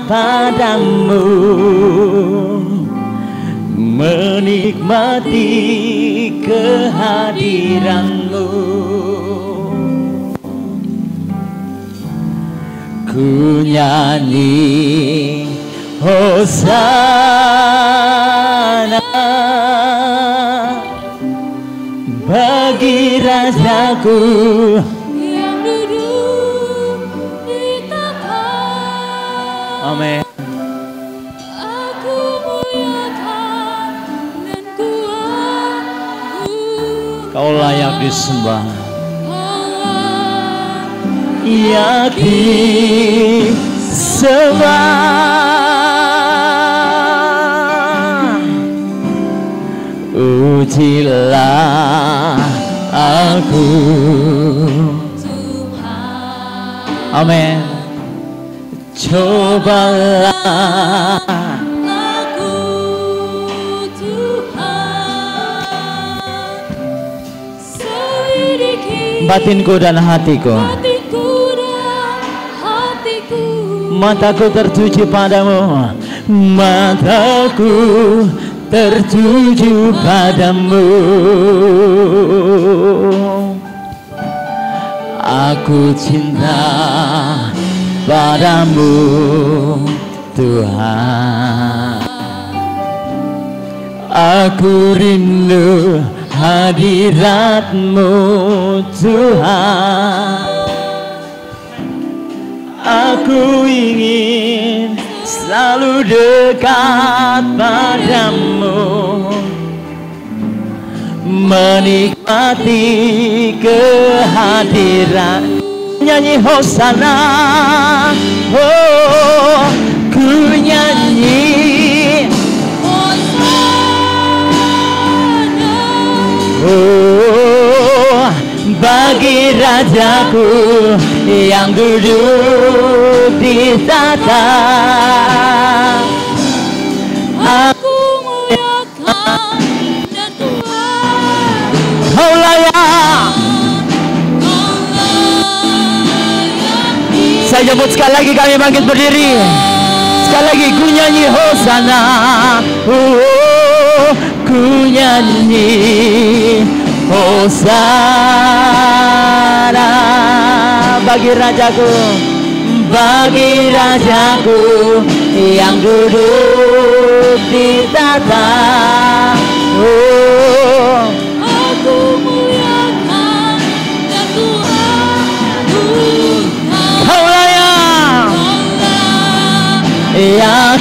padamu, menikmati kehadiranmu. Ku nyanyi Hosana bagi Rajaku yang duduk di tahta. Amin. Aku muliakan dan ku agungkan. Kau layak disembah, Kau layak disembah. Ujilah aku, Tuhan. amin. Cobalah Aku Tuhan, selidiki batinku dan hatiku. hatiku dan hatiku. Mataku tertuju padamu, mataku tertuju padamu. Aku cinta padamu, Tuhan. Aku rindu hadirat-Mu, Tuhan. Aku ingin selalu dekat padamu, menikmati kehadiran. Nyanyi Hosana, oh ku nyanyi Hosana, oh bagi Rajaku yang duduk di tahta. aku muliakan dan ku agungkan. Kau layak. Saya jemput sekali lagi, kami bangkit berdiri. Sekali lagi ku nyanyi Hosana, oh ku nyanyi Hosana bagi Rajaku, bagi Rajaku yang duduk di tahta. Oh, Aku muliakan dan ku agungkan. Kau layak yang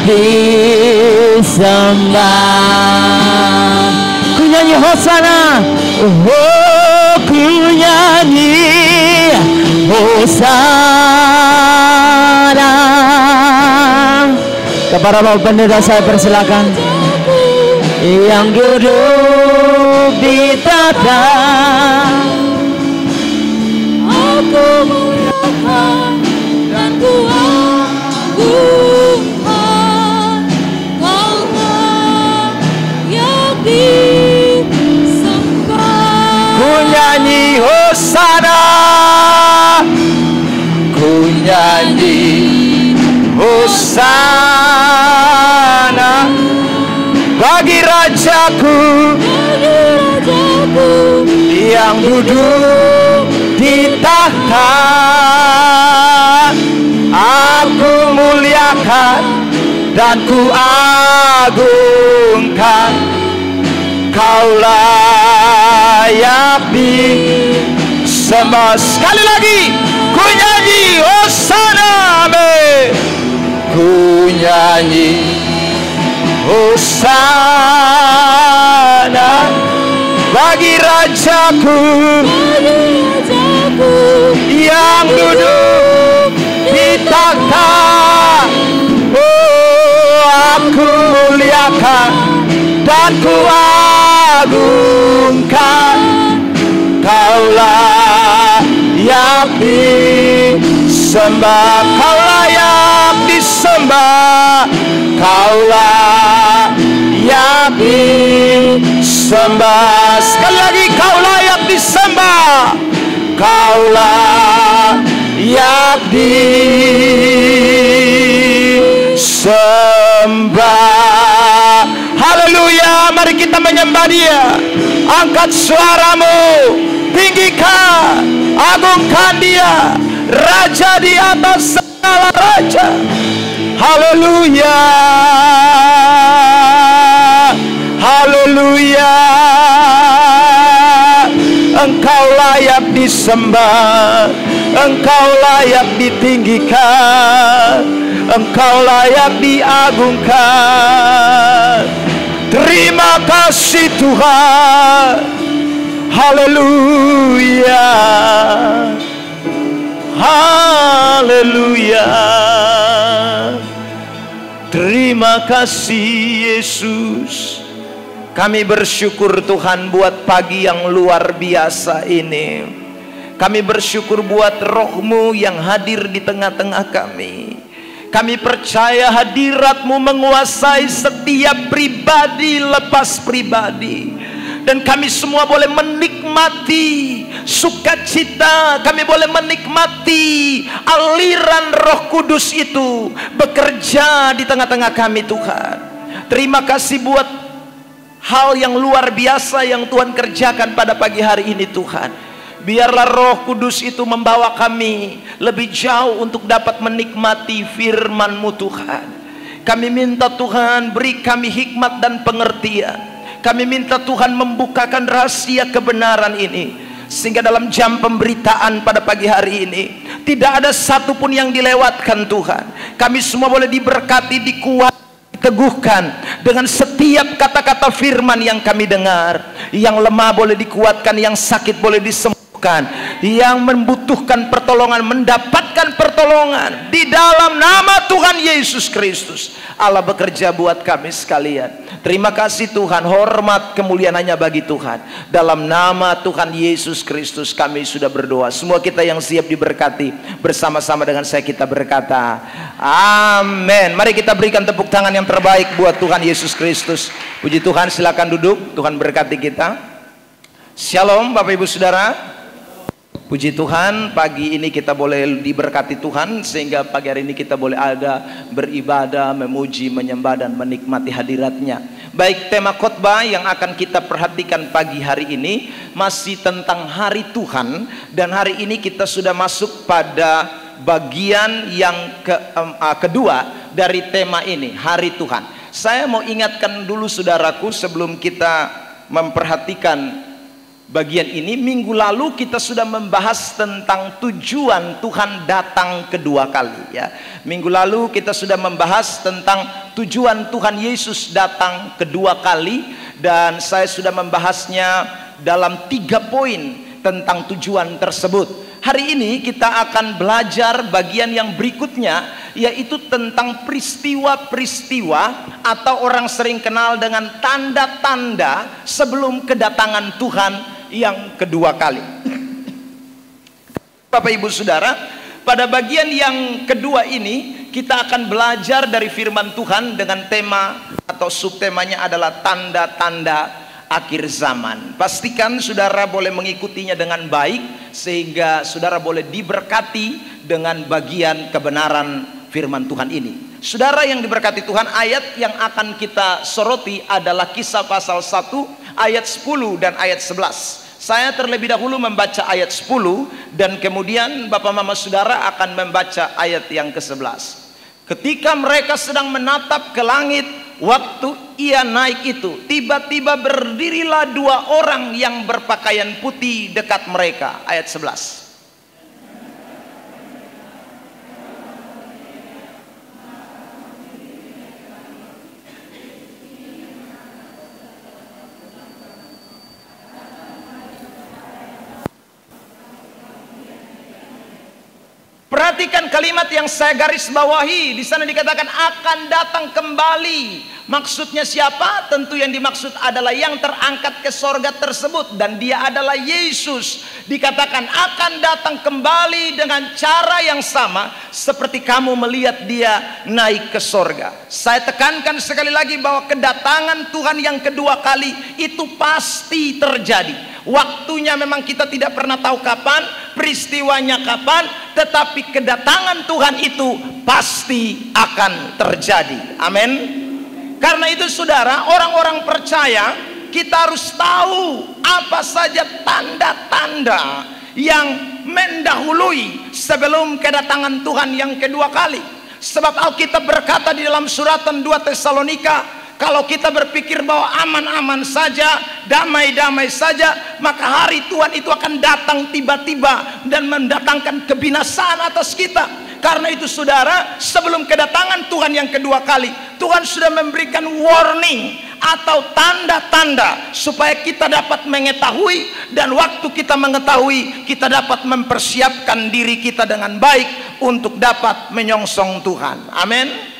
disembah. Ku nyanyi Hosana, oh ku nyanyi Hosana. Kepada Bapak Pendeta saya persilakan, yang duduk di tahta. Aku muliakan dan ku agungkan. Kaulah yang disembah. Ku nyanyi Hosana, ku nyanyi Hosana bagi Rajaku Bagi Rajaku yang duduk di tahta. Aku muliakan dan ku agungkan. Kau layak disembah. Sekali lagi ku nyanyi Hosana, amin. Ku nyanyi Hosana bagi Rajaku yang duduk di tahta. Oh, aku muliakan dan ku agungkan. Kau layak disembah, kau layak disembah, kau layak disembah. Sekali lagi, kau layak disembah, kau layak disembah. kita menyembah Dia. Angkat suaramu, tinggikan, agungkan Dia, Raja di atas segala raja. Haleluya, haleluya. Engkau layak disembah, Engkau layak ditinggikan, Engkau layak diagungkan. Terima kasih Tuhan. Haleluya, haleluya. Terima kasih Yesus. Kami bersyukur Tuhan buat pagi yang luar biasa ini. Kami bersyukur buat Roh-Mu yang hadir di tengah-tengah kami. Kami percaya hadirat-Mu menguasai setiap pribadi lepas pribadi. Dan kami semua boleh menikmati sukacita. Kami boleh menikmati aliran Roh Kudus itu bekerja di tengah-tengah kami Tuhan. Terima kasih buat hal yang luar biasa yang Tuhan kerjakan pada pagi hari ini Tuhan. Biarlah Roh Kudus itu membawa kami lebih jauh untuk dapat menikmati firman-Mu Tuhan. Kami minta Tuhan beri kami hikmat dan pengertian. Kami minta Tuhan membukakan rahasia kebenaran ini, sehingga dalam jam pemberitaan pada pagi hari ini tidak ada satupun yang dilewatkan Tuhan. Kami semua boleh diberkati, dikuatkan, diteguhkan dengan setiap kata-kata firman yang kami dengar. Yang lemah boleh dikuatkan, yang sakit boleh disembuhkan, yang membutuhkan pertolongan mendapatkan pertolongan di dalam nama Tuhan Yesus Kristus. Allah bekerja buat kami sekalian. Terima kasih Tuhan, hormat kemuliaan hanya bagi Tuhan. Dalam nama Tuhan Yesus Kristus kami sudah berdoa. Semua kita yang siap diberkati, bersama-sama dengan saya kita berkata amin. Mari kita berikan tepuk tangan yang terbaik buat Tuhan Yesus Kristus. Puji Tuhan, silakan duduk. Tuhan berkati kita. Shalom Bapak Ibu Saudara. Puji Tuhan, pagi ini kita boleh diberkati Tuhan, sehingga pagi hari ini kita boleh ada beribadah, memuji, menyembah, dan menikmati hadirat-Nya. Baik, tema khotbah yang akan kita perhatikan pagi hari ini masih tentang hari Tuhan. Dan hari ini kita sudah masuk pada bagian yang kedua dari tema ini, hari Tuhan. Saya mau ingatkan dulu saudaraku sebelum kita memperhatikan bagian ini. Minggu lalu kita sudah membahas tentang tujuan Tuhan datang kedua kali ya. Minggu lalu kita sudah membahas tentang tujuan Tuhan Yesus datang kedua kali, dan saya sudah membahasnya dalam 3 poin tentang tujuan tersebut. Hari ini kita akan belajar bagian yang berikutnya, yaitu tentang peristiwa-peristiwa atau orang sering kenal dengan tanda-tanda sebelum kedatangan Tuhan yang kedua kali. Bapak Ibu Saudara, pada bagian yang kedua ini kita akan belajar dari firman Tuhan dengan tema atau subtemanya adalah tanda-tanda akhir zaman. Pastikan saudara boleh mengikutinya dengan baik, sehingga saudara boleh diberkati dengan bagian kebenaran firman Tuhan ini. Saudara yang diberkati Tuhan, ayat yang akan kita soroti adalah Kisah pasal 1 ayat 10 dan ayat 11. Saya terlebih dahulu membaca ayat 10, dan kemudian Bapak Mama Saudara akan membaca ayat yang ke-11. Ketika mereka sedang menatap ke langit, waktu ia naik itu, tiba-tiba berdirilah 2 orang yang berpakaian putih dekat mereka. Ayat 11. Perhatikan kalimat yang saya garis bawahi. Di sana dikatakan akan datang kembali. Maksudnya siapa? Tentu yang dimaksud adalah yang terangkat ke sorga tersebut, dan dia adalah Yesus. Dikatakan akan datang kembali dengan cara yang sama seperti kamu melihat dia naik ke sorga. Saya tekankan sekali lagi bahwa kedatangan Tuhan yang kedua kali itu pasti terjadi. Waktunya memang kita tidak pernah tahu kapan, peristiwanya kapan, tetapi kedatangan Tuhan itu pasti akan terjadi. Amin. Karena itu saudara, orang-orang percaya kita harus tahu apa saja tanda-tanda yang mendahului sebelum kedatangan Tuhan yang kedua kali. Sebab Alkitab berkata di dalam suratan 2 Tesalonika, kalau kita berpikir bahwa aman-aman saja, damai-damai saja, maka hari Tuhan itu akan datang tiba-tiba dan mendatangkan kebinasaan atas kita. Karena itu saudara, sebelum kedatangan Tuhan yang kedua kali, Tuhan sudah memberikan warning atau tanda-tanda supaya kita dapat mengetahui, dan waktu kita mengetahui, kita dapat mempersiapkan diri kita dengan baik untuk dapat menyongsong Tuhan. Amin.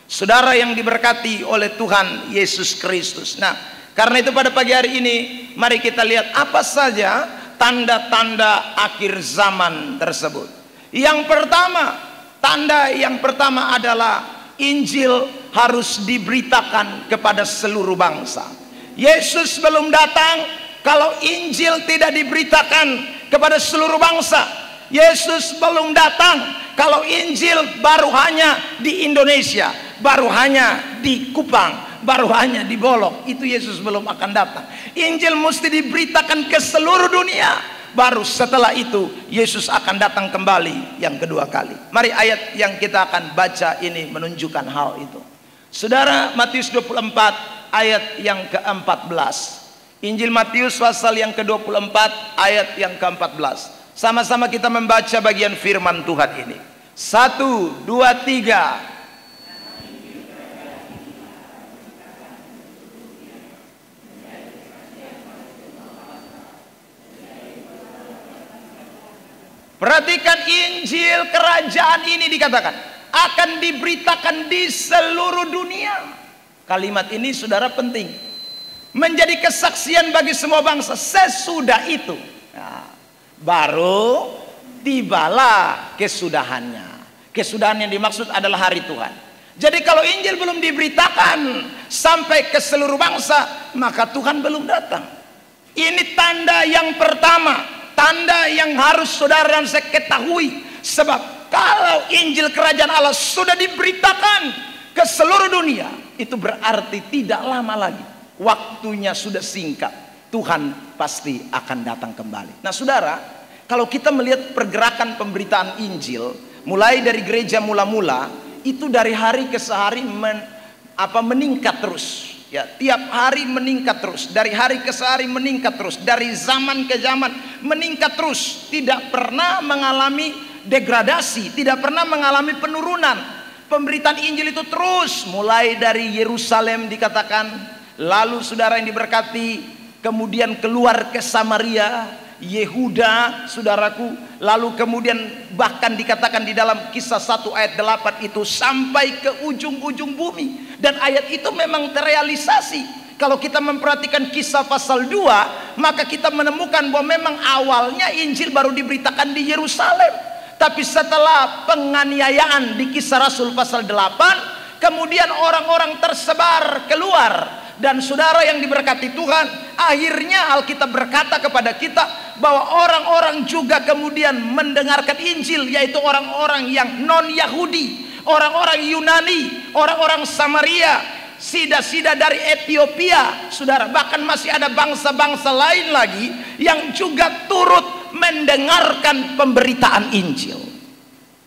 Saudara yang diberkati oleh Tuhan Yesus Kristus. Nah, karena itu pada pagi hari ini mari kita lihat apa saja tanda-tanda akhir zaman tersebut. Yang pertama, tanda yang pertama adalah Injil harus diberitakan kepada seluruh bangsa. Yesus belum datang kalau Injil tidak diberitakan kepada seluruh bangsa. Yesus belum datang kalau Injil baru hanya di Indonesia, baru hanya di Kupang, baru hanya di Bolok. Itu Yesus belum akan datang. Injil mesti diberitakan ke seluruh dunia. Baru setelah itu Yesus akan datang kembali yang kedua kali. Mari ayat yang kita akan baca ini menunjukkan hal itu. Saudara, Matius 24 ayat yang ke-14. Injil Matius pasal yang ke-24 ayat yang ke-14. Sama-sama kita membaca bagian firman Tuhan ini. 1, 2, 3. Perhatikan, Injil kerajaan ini dikatakan akan diberitakan di seluruh dunia. Kalimat ini saudara penting, menjadi kesaksian bagi semua bangsa. Sesudah itu baru tibalah kesudahannya. Kesudahan yang dimaksud adalah hari Tuhan. Jadi kalau Injil belum diberitakan sampai ke seluruh bangsa, maka Tuhan belum datang. Ini tanda yang pertama, tanda yang harus saudara dan saya ketahui. Sebab kalau Injil kerajaan Allah sudah diberitakan ke seluruh dunia, itu berarti tidak lama lagi, waktunya sudah singkat, Tuhan pasti akan datang kembali. Nah saudara, kalau kita melihat pergerakan pemberitaan Injil mulai dari gereja mula-mula, itu dari hari ke hari meningkat terus. Ya, tiap hari meningkat terus, dari hari ke hari meningkat terus, dari zaman ke zaman meningkat terus, tidak pernah mengalami degradasi, tidak pernah mengalami penurunan. Pemberitaan Injil itu terus, mulai dari Yerusalem dikatakan, lalu saudara yang diberkati, kemudian keluar ke Samaria, Yehuda, saudaraku, lalu kemudian bahkan dikatakan di dalam Kisah 1 ayat 8 itu sampai ke ujung-ujung bumi. Dan ayat itu memang terrealisasi. Kalau kita memperhatikan Kisah pasal 2, maka kita menemukan bahwa memang awalnya Injil baru diberitakan di Yerusalem. Tapi setelah penganiayaan di Kisah Rasul pasal 8, kemudian orang-orang tersebar keluar. Dan saudara yang diberkati Tuhan, akhirnya Alkitab berkata kepada kita bahwa orang-orang juga kemudian mendengarkan Injil, yaitu orang-orang yang non-Yahudi, orang-orang Yunani, orang-orang Samaria, sida-sida dari Ethiopia, saudara. Bahkan masih ada bangsa-bangsa lain lagi yang juga turut mendengarkan pemberitaan Injil.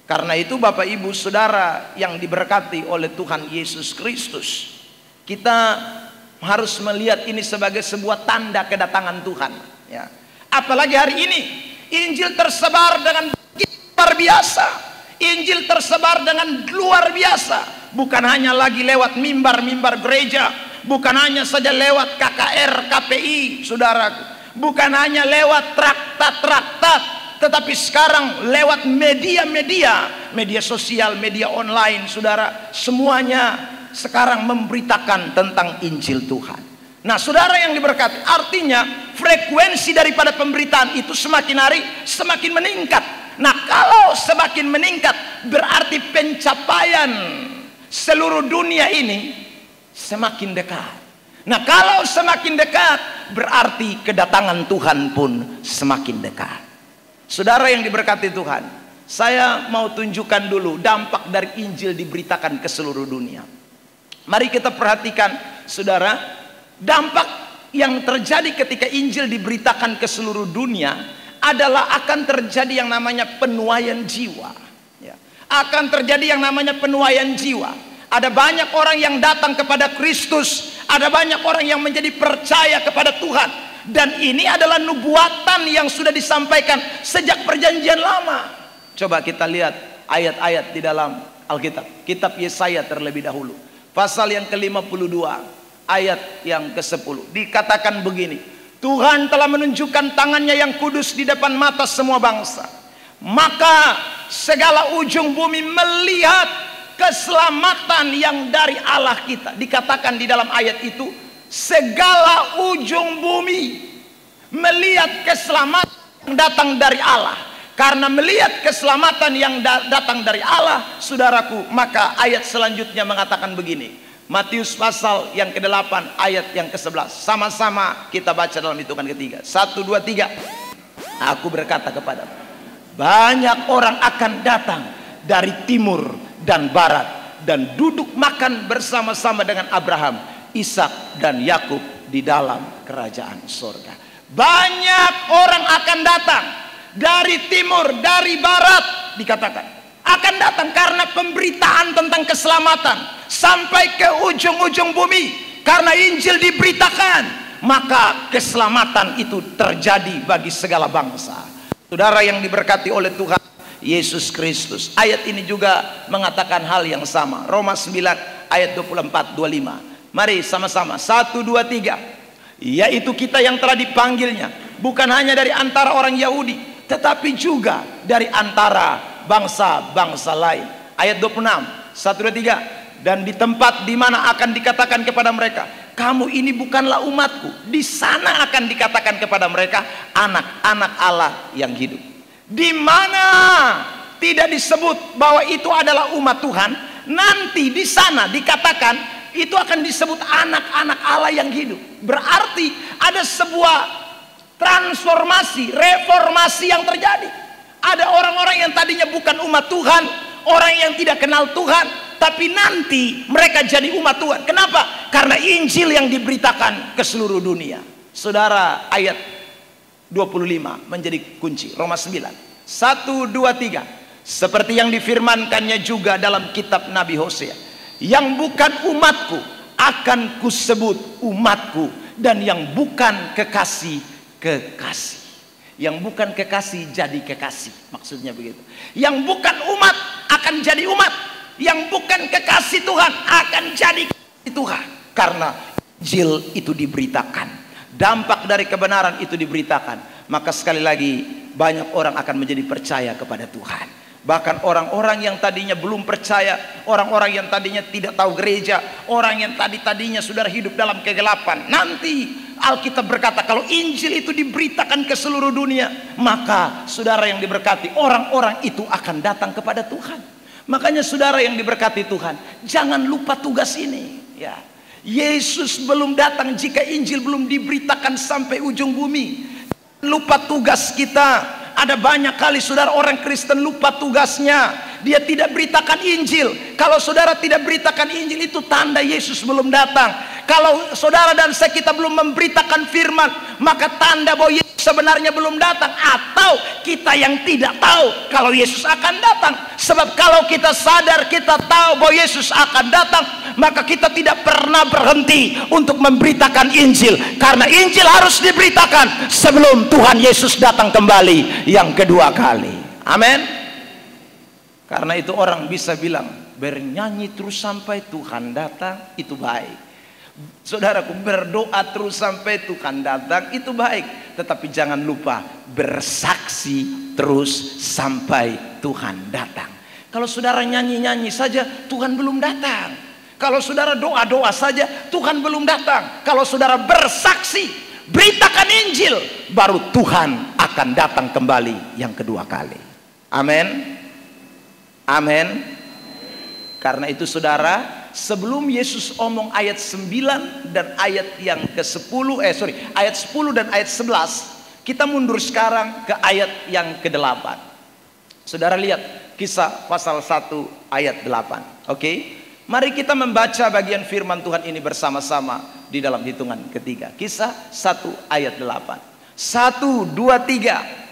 Karena itu Bapak Ibu saudara yang diberkati oleh Tuhan Yesus Kristus, kita harus melihat ini sebagai sebuah tanda kedatangan Tuhan, ya. Apalagi hari ini Injil tersebar dengan luar biasa. Injil tersebar dengan luar biasa, bukan hanya lagi lewat mimbar-mimbar gereja, bukan hanya saja lewat KKR, KPI, saudaraku, bukan hanya lewat traktat-traktat, tetapi sekarang lewat media sosial, media online, saudara, semuanya sekarang memberitakan tentang Injil Tuhan. Nah saudara yang diberkati, artinya frekuensi daripada pemberitaan itu semakin hari semakin meningkat. Nah kalau semakin meningkat, berarti pencapaian seluruh dunia ini semakin dekat. Nah kalau semakin dekat, berarti kedatangan Tuhan pun semakin dekat. Saudara yang diberkati Tuhan, saya mau tunjukkan dulu dampak dari Injil diberitakan ke seluruh dunia. Mari kita perhatikan saudara, dampak yang terjadi ketika Injil diberitakan ke seluruh dunia adalah akan terjadi yang namanya penuaian jiwa. Ya. Akan terjadi yang namanya penuaian jiwa. Ada banyak orang yang datang kepada Kristus, ada banyak orang yang menjadi percaya kepada Tuhan. Dan ini adalah nubuatan yang sudah disampaikan sejak perjanjian lama. Coba kita lihat ayat-ayat di dalam Alkitab. Kitab Yesaya terlebih dahulu. Pasal yang ke-52, ayat yang ke-10. Dikatakan begini, Tuhan telah menunjukkan tangannya yang kudus di depan mata semua bangsa. Maka segala ujung bumi melihat keselamatan yang dari Allah kita. Dikatakan di dalam ayat itu, segala ujung bumi melihat keselamatan yang datang dari Allah. Karena melihat keselamatan yang datang dari Allah, saudaraku, maka ayat selanjutnya mengatakan begini. Matius pasal yang ke-8 ayat yang ke-11. Sama-sama kita baca dalam hitungan ketiga. 1, 2, 3. Aku berkata kepadamu, banyak orang akan datang dari timur dan barat dan duduk makan bersama-sama dengan Abraham, Ishak dan Yakub di dalam kerajaan surga. Banyak orang akan datang dari timur, dari barat, dikatakan akan datang karena pemberitaan tentang keselamatan sampai ke ujung-ujung bumi. Karena Injil diberitakan, maka keselamatan itu terjadi bagi segala bangsa. Saudara yang diberkati oleh Tuhan Yesus Kristus, ayat ini juga mengatakan hal yang sama. Roma 9 ayat 24-25. Mari sama-sama 1, 2, 3. Yaitu kita yang telah dipanggilnya bukan hanya dari antara orang Yahudi, tetapi juga dari antara bangsa-bangsa lain. Ayat 26, 1, 2, 3. Dan di tempat di mana akan dikatakan kepada mereka, kamu ini bukanlah umatku, di sana akan dikatakan kepada mereka, anak-anak Allah yang hidup. Di mana tidak disebut bahwa itu adalah umat Tuhan, nanti di sana dikatakan itu akan disebut anak-anak Allah yang hidup. Berarti ada sebuah transformasi, reformasi yang terjadi. Ada orang-orang yang tadinya bukan umat Tuhan, orang yang tidak kenal Tuhan, tapi nanti mereka jadi umat Tuhan. Kenapa? Karena Injil yang diberitakan ke seluruh dunia. Saudara, ayat 25 menjadi kunci. Roma 9 1, 2, 3. Seperti yang difirmankannya juga dalam kitab Nabi Hosea, yang bukan umatku akan kusebut umatku, dan yang bukan kekasih kekasih. Yang bukan kekasih jadi kekasih, maksudnya begitu. Yang bukan umat akan jadi umat, yang bukan kekasih Tuhan akan jadi kekasih Tuhan. Karena Injil itu diberitakan, dampak dari kebenaran itu diberitakan, maka sekali lagi banyak orang akan menjadi percaya kepada Tuhan. Bahkan orang-orang yang tadinya belum percaya, orang-orang yang tadinya tidak tahu gereja, orang yang tadinya sudah hidup dalam kegelapan, nanti Alkitab berkata kalau Injil itu diberitakan ke seluruh dunia, maka saudara yang diberkati, orang-orang itu akan datang kepada Tuhan. Makanya saudara yang diberkati Tuhan, jangan lupa tugas ini. Ya, Yesus belum datang jika Injil belum diberitakan sampai ujung bumi. Lupa tugas kita. Ada banyak kali saudara orang Kristen lupa tugasnya. Dia tidak beritakan Injil. Kalau saudara tidak beritakan Injil, itu tanda Yesus belum datang. Kalau saudara dan saya kita belum memberitakan firman, maka tanda bahwa Yesus sebenarnya belum datang. Atau kita yang tidak tahu kalau Yesus akan datang. Sebab kalau kita sadar, kita tahu bahwa Yesus akan datang, maka kita tidak pernah berhenti untuk memberitakan Injil. Karena Injil harus diberitakan sebelum Tuhan Yesus datang kembali yang kedua kali. Amin. Karena itu orang bisa bilang, bernyanyi terus sampai Tuhan datang, itu baik. Saudaraku, berdoa terus sampai Tuhan datang, itu baik. Tetapi jangan lupa bersaksi terus sampai Tuhan datang. Kalau saudara nyanyi-nyanyi saja, Tuhan belum datang. Kalau saudara doa-doa saja, Tuhan belum datang. Kalau saudara bersaksi, beritakan Injil, baru Tuhan akan datang kembali yang kedua kali. Amin. Amin. Karena itu saudara, sebelum Yesus omong ayat 9 dan ayat yang ke-10, ayat 10 dan ayat 11, kita mundur sekarang ke ayat yang ke-8. Saudara lihat Kisah pasal 1 ayat 8. Oke? Mari kita membaca bagian firman Tuhan ini bersama-sama. di dalam hitungan ketiga. Kisah 1 ayat 8. 1, 2, 3.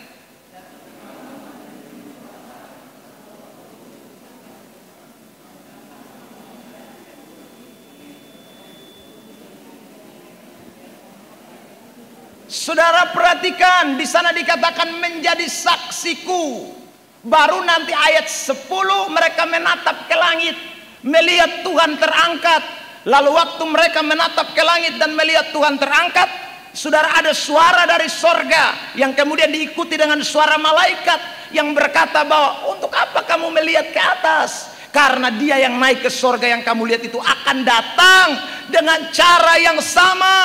Saudara perhatikan, di sana dikatakan menjadi saksiku. Baru nanti ayat 10 mereka menatap ke langit, melihat Tuhan terangkat. Lalu waktu mereka menatap ke langit dan melihat Tuhan terangkat, saudara, ada suara dari sorga yang kemudian diikuti dengan suara malaikat yang berkata bahwa untuk apa kamu melihat ke atas? Karena dia yang naik ke sorga yang kamu lihat itu akan datang dengan cara yang sama.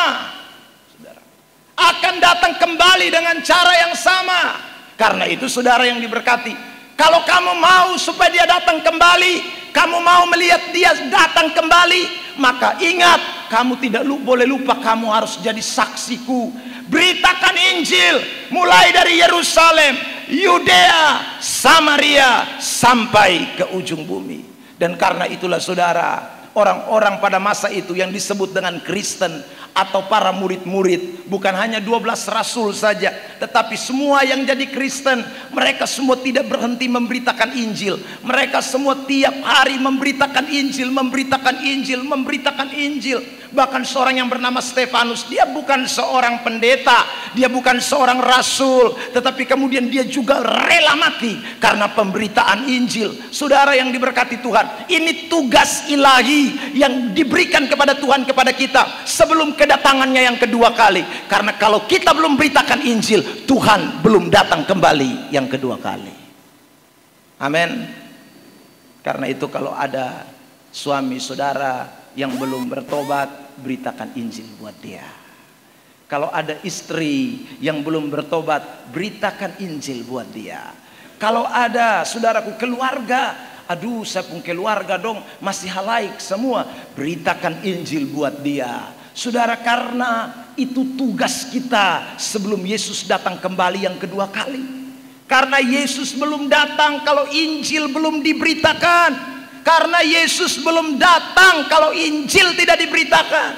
Akan datang kembali dengan cara yang sama. Karena itu saudara yang diberkati, kalau kamu mau supaya dia datang kembali, kamu mau melihat dia datang kembali, maka ingat, kamu tidak boleh lupa, kamu harus jadi saksiku. Beritakan Injil mulai dari Yerusalem, Yudea, Samaria sampai ke ujung bumi. Dan karena itulah saudara, orang-orang pada masa itu yang disebut dengan Kristen atau para murid-murid, bukan hanya 12 rasul saja, tetapi semua yang jadi Kristen, mereka semua tidak berhenti memberitakan Injil. Mereka semua tiap hari memberitakan Injil, memberitakan Injil, memberitakan Injil. Bahkan seorang yang bernama Stefanus, dia bukan seorang pendeta, dia bukan seorang rasul, tetapi kemudian dia juga rela mati karena pemberitaan Injil. Saudara yang diberkati Tuhan, ini tugas ilahi yang diberikan kepada Tuhan kepada kita sebelum kedatangannya yang kedua kali. Karena kalau kita belum beritakan Injil, Tuhan belum datang kembali yang kedua kali. Amin. Karena itu kalau ada suami saudara yang belum bertobat, beritakan Injil buat dia. Kalau ada istri yang belum bertobat, beritakan Injil buat dia. Kalau ada saudaraku keluarga, aduh saya pun keluarga dong masih halaik semua, beritakan Injil buat dia. Saudara, karena itu tugas kita sebelum Yesus datang kembali yang kedua kali. Karena Yesus belum datang kalau Injil belum diberitakan. Karena Yesus belum datang kalau Injil tidak diberitakan.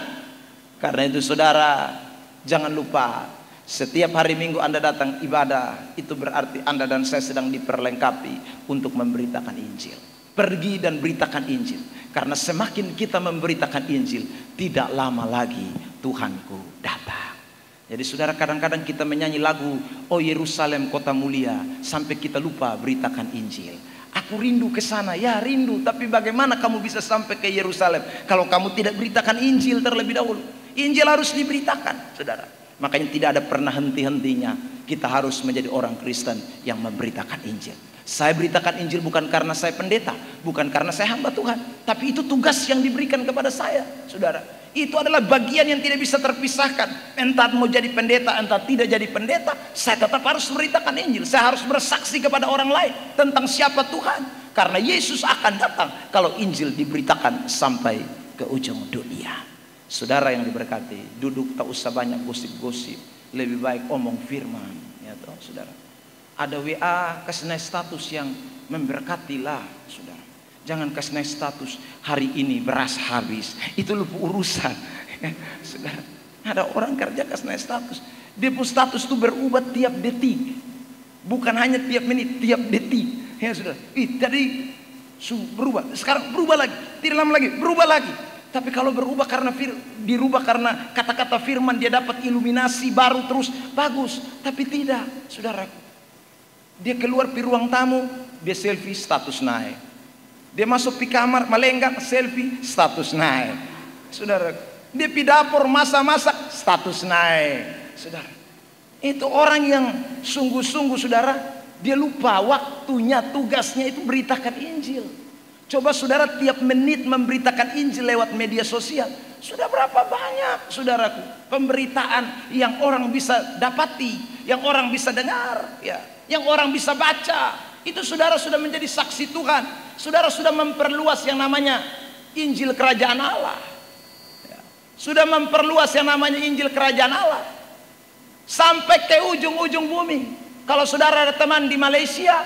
Karena itu saudara, jangan lupa, setiap hari Minggu Anda datang ibadah, itu berarti Anda dan saya sedang diperlengkapi untuk memberitakan Injil. Pergi dan beritakan Injil. Karena semakin kita memberitakan Injil, tidak lama lagi Tuhanku datang. Jadi saudara, kadang-kadang kita menyanyi lagu "Oh Yerusalem kota mulia" sampai kita lupa beritakan Injil. Aku rindu ke sana, ya rindu, tapi bagaimana kamu bisa sampai ke Yerusalem kalau kamu tidak beritakan Injil terlebih dahulu? Injil harus diberitakan, saudara. Makanya tidak ada pernah henti-hentinya kita harus menjadi orang Kristen yang memberitakan Injil. Saya beritakan Injil bukan karena saya pendeta, bukan karena saya hamba Tuhan, tapi itu tugas yang diberikan kepada saya, saudara. Itu adalah bagian yang tidak bisa terpisahkan. Entah mau jadi pendeta, entah tidak jadi pendeta, saya tetap harus memberitakan Injil. Saya harus bersaksi kepada orang lain tentang siapa Tuhan. Karena Yesus akan datang kalau Injil diberitakan sampai ke ujung dunia. Saudara yang diberkati, duduk tak usah banyak gosip-gosip, lebih baik omong firman, ya toh, saudara. Ada WA kasih naik status yang memberkatilah, saudara. Jangan kasih naik status hari ini beras habis, itu lupa urusan. Saudara, ada orang kerja kasih naik status, dia pun status itu berubah tiap detik, bukan hanya tiap menit, tiap detik. Ya saudara, tadi berubah, sekarang berubah lagi, tidak lama lagi berubah lagi. Tapi kalau berubah karena dirubah karena kata-kata firman, dia dapat iluminasi baru terus bagus. Tapi tidak, saudaraku, dia keluar di ruang tamu, dia selfie, status naik. Dia masuk di kamar, melenggang, selfie, status naik. Saudara, dia di dapur masak-masak, status naik. Saudara, itu orang yang sungguh-sungguh, saudara, dia lupa waktunya, tugasnya itu beritakan Injil. Coba saudara tiap menit memberitakan Injil lewat media sosial, sudah berapa banyak, saudaraku, pemberitaan yang orang bisa dapati, yang orang bisa dengar, ya, yang orang bisa baca. Itu saudara sudah menjadi saksi Tuhan. Saudara sudah memperluas yang namanya Injil Kerajaan Allah, ya. Sudah memperluas yang namanya Injil Kerajaan Allah sampai ke ujung-ujung bumi. Kalau saudara ada teman di Malaysia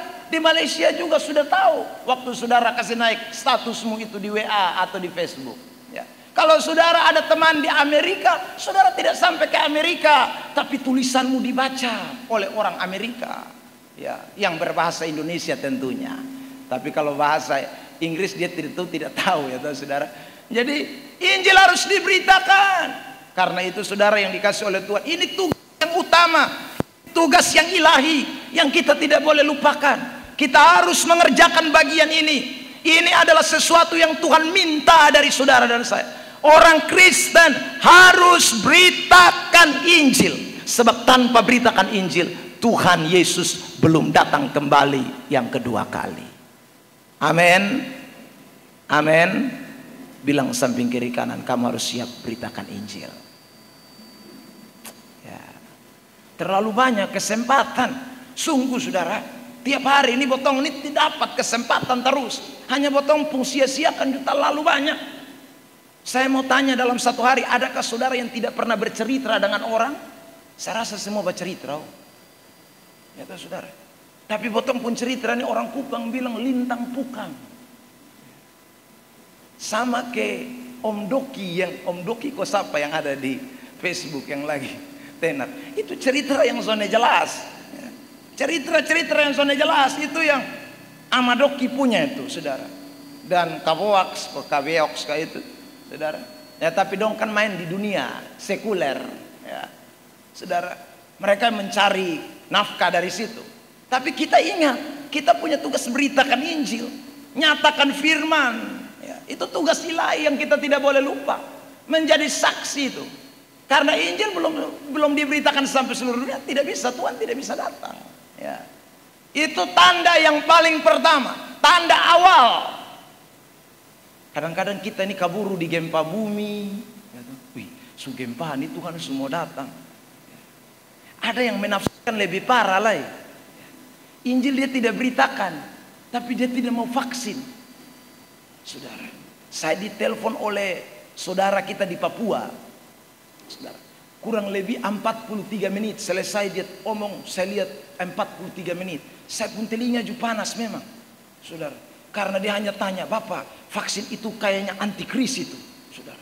juga sudah tahu waktu saudara kasih naik statusmu itu di WA atau di Facebook, ya. Kalau saudara ada teman di Amerika, saudara tidak sampai ke Amerika, tapi tulisanmu dibaca oleh orang Amerika, ya, yang berbahasa Indonesia tentunya. Tapi kalau bahasa Inggris dia tidak tahu, ya saudara. Jadi Injil harus diberitakan. Karena itu saudara yang dikasih oleh Tuhan, ini tugas yang utama, tugas yang ilahi yang kita tidak boleh lupakan. Kita harus mengerjakan bagian ini. Ini adalah sesuatu yang Tuhan minta dari saudara dan saya. Orang Kristen harus beritakan Injil. Sebab tanpa beritakan Injil, Tuhan Yesus belum datang kembali yang kedua kali. Amin. Amin. Bilang samping kiri kanan, kamu harus siap beritakan Injil. Ya. Terlalu banyak kesempatan. Sungguh saudara, tiap hari ini botong ini tidak dapat kesempatan terus. Hanya botong pun sia-siakan juta lalu banyak. Saya mau tanya dalam satu hari, adakah saudara yang tidak pernah bercerita dengan orang? Saya rasa semua bercerita. Ya saudara. Tapi botong pun cerita ini orang Kupang bilang lintang pukang. Sama ke Om Doki kok siapa yang ada di Facebook yang lagi tenar. Itu cerita yang zona jelas. Cerita yang zona jelas itu yang Amadoki punya itu saudara. Dan Kaboaks kayak itu saudara. Ya tapi dong kan main di dunia sekuler, ya. Saudara, mereka mencari nafkah dari situ. Tapi kita ingat, kita punya tugas beritakan Injil, nyatakan firman, ya. Itu tugas ilahi yang kita tidak boleh lupa. Menjadi saksi itu. Karena Injil belum diberitakan sampai seluruh dunia, tidak bisa, Tuhan tidak bisa datang, ya. Itu tanda yang paling pertama, tanda awal. Kadang-kadang kita ini kaburu di gempa bumi. Wih, su gempa ini Tuhan semua datang. Ada yang menafsirkan lebih parah lah. Injil dia tidak beritakan, tapi dia tidak mau vaksin. Saudara, saya ditelepon oleh saudara kita di Papua. Saudara, kurang lebih 43 menit selesai dia omong, saya lihat 43 menit. Saya pun telinga juga panas memang. Saudara, karena dia hanya tanya, Bapak, vaksin itu kayaknya antikris itu, saudara.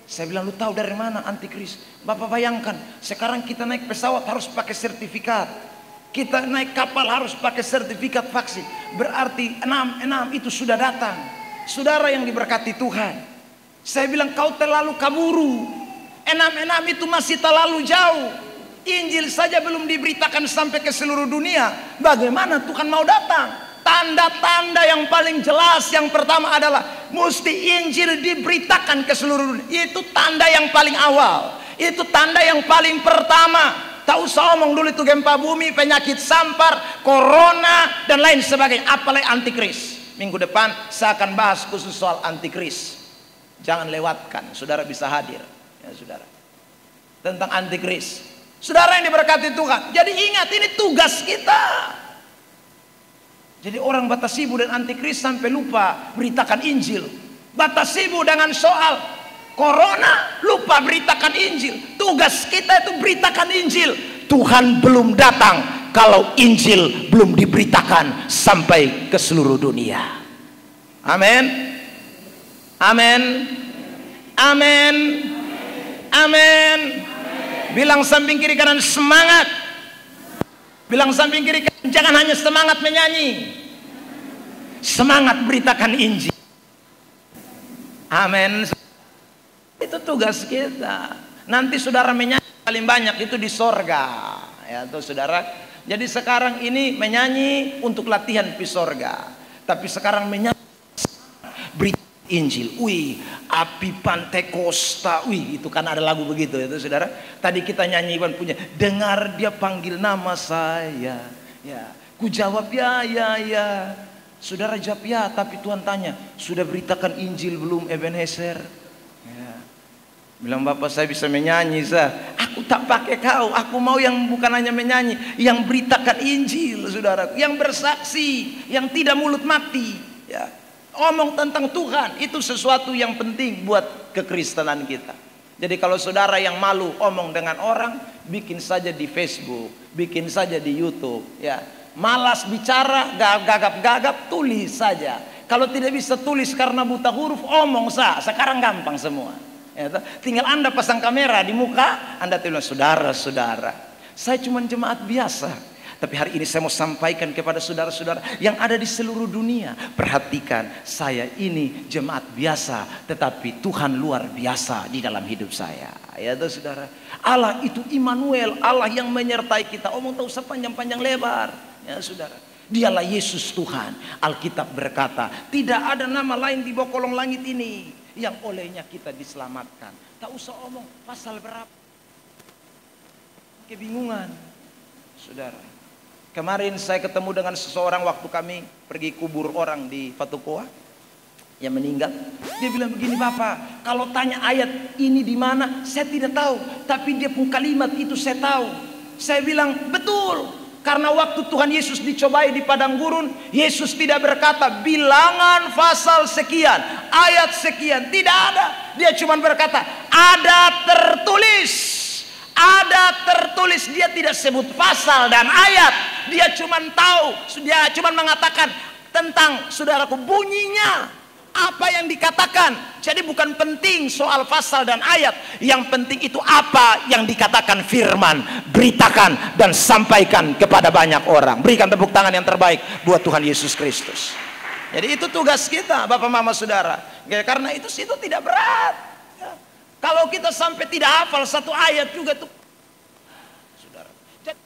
Saya bilang, lu tahu dari mana antikris? Bapak bayangkan, sekarang kita naik pesawat harus pakai sertifikat. Kita naik kapal harus pakai sertifikat vaksin. Berarti 6 itu sudah datang. Saudara yang diberkati Tuhan. Saya bilang, kau terlalu kaburu. 6 itu masih terlalu jauh. Injil saja belum diberitakan sampai ke seluruh dunia. Bagaimana Tuhan mau datang? Tanda-tanda yang paling jelas yang pertama adalah mesti Injil diberitakan ke seluruh dunia. Itu tanda yang paling awal. Itu tanda yang paling pertama. Tak usah omong dulu itu gempa bumi, penyakit sampar, corona dan lain sebagainya. Apalagi antikris. Minggu depan saya akan bahas khusus soal antikris. Jangan lewatkan, saudara bisa hadir, ya saudara. Tentang antikris. Saudara yang diberkati Tuhan. Jadi ingat, ini tugas kita. Jadi orang batasibu dan antikris sampai lupa beritakan Injil. Batasibu dengan soal corona, lupa beritakan Injil. Tugas kita itu beritakan Injil. Tuhan belum datang kalau Injil belum diberitakan sampai ke seluruh dunia. Amin. Amin. Amin. Amin. Bilang samping kiri kanan semangat. Bilang samping kiri kanan, jangan hanya semangat menyanyi, semangat beritakan Injil. Amin. Itu tugas kita. Nanti saudara menyanyi paling banyak itu di sorga, ya tuh saudara. Jadi sekarang ini menyanyi untuk latihan di sorga, tapi sekarang menyanyi berita Injil. Wih, api Pantekosta. Wih, itu kan ada lagu begitu ya saudara. Tadi kita nyanyikan punya, dengar dia panggil nama saya. Ya, ku jawab ya. Saudara jawab ya, tapi Tuhan tanya, sudah beritakan Injil belum Ebenezer? Ya. Bilang, Bapak saya bisa menyanyi sah. Aku tak pakai kau, aku mau yang bukan hanya menyanyi, yang beritakan Injil saudara, yang bersaksi, yang tidak mulut mati. Ya. Omong tentang Tuhan itu sesuatu yang penting buat kekristenan kita. Jadi kalau saudara yang malu omong dengan orang, bikin saja di Facebook, bikin saja di YouTube, ya. Malas bicara, gagap-gagap, tulis saja. Kalau tidak bisa tulis karena buta huruf, omong sah. Sekarang gampang semua. Ya, tinggal Anda pasang kamera di muka, Anda tulis, saudara-saudara, saya cuma jemaat biasa. Tapi hari ini saya mau sampaikan kepada saudara-saudara yang ada di seluruh dunia. Perhatikan, saya ini jemaat biasa, tetapi Tuhan luar biasa di dalam hidup saya. Ya saudara, Allah itu Immanuel, Allah yang menyertai kita. Omong tak usah panjang-panjang lebar. Ya saudara, Dialah Yesus Tuhan. Alkitab berkata, tidak ada nama lain di bawah kolong langit ini yang olehnya kita diselamatkan. Tak usah omong pasal berapa. Kebingungan, saudara. Kemarin saya ketemu dengan seseorang waktu kami pergi kubur orang di Fatukoa yang meninggal. Dia bilang begini, Bapak, kalau tanya ayat ini di mana, saya tidak tahu. Tapi dia pun kalimat itu saya tahu. Saya bilang, betul. Karena waktu Tuhan Yesus dicobai di padang gurun, Yesus tidak berkata bilangan pasal sekian, ayat sekian. Tidak ada. Dia cuma berkata, ada tertulis. Ada tertulis. Dia tidak sebut pasal dan ayat. Dia cuma tahu, dia cuma mengatakan tentang, saudaraku, bunyinya apa yang dikatakan. Jadi bukan penting soal pasal dan ayat. Yang penting itu apa yang dikatakan firman. Beritakan dan sampaikan kepada banyak orang. Berikan tepuk tangan yang terbaik buat Tuhan Yesus Kristus. Jadi itu tugas kita, Bapak Mama Saudara. Karena itu tidak berat. Kalau kita sampai tidak hafal satu ayat juga tuh, saudara. Jadi,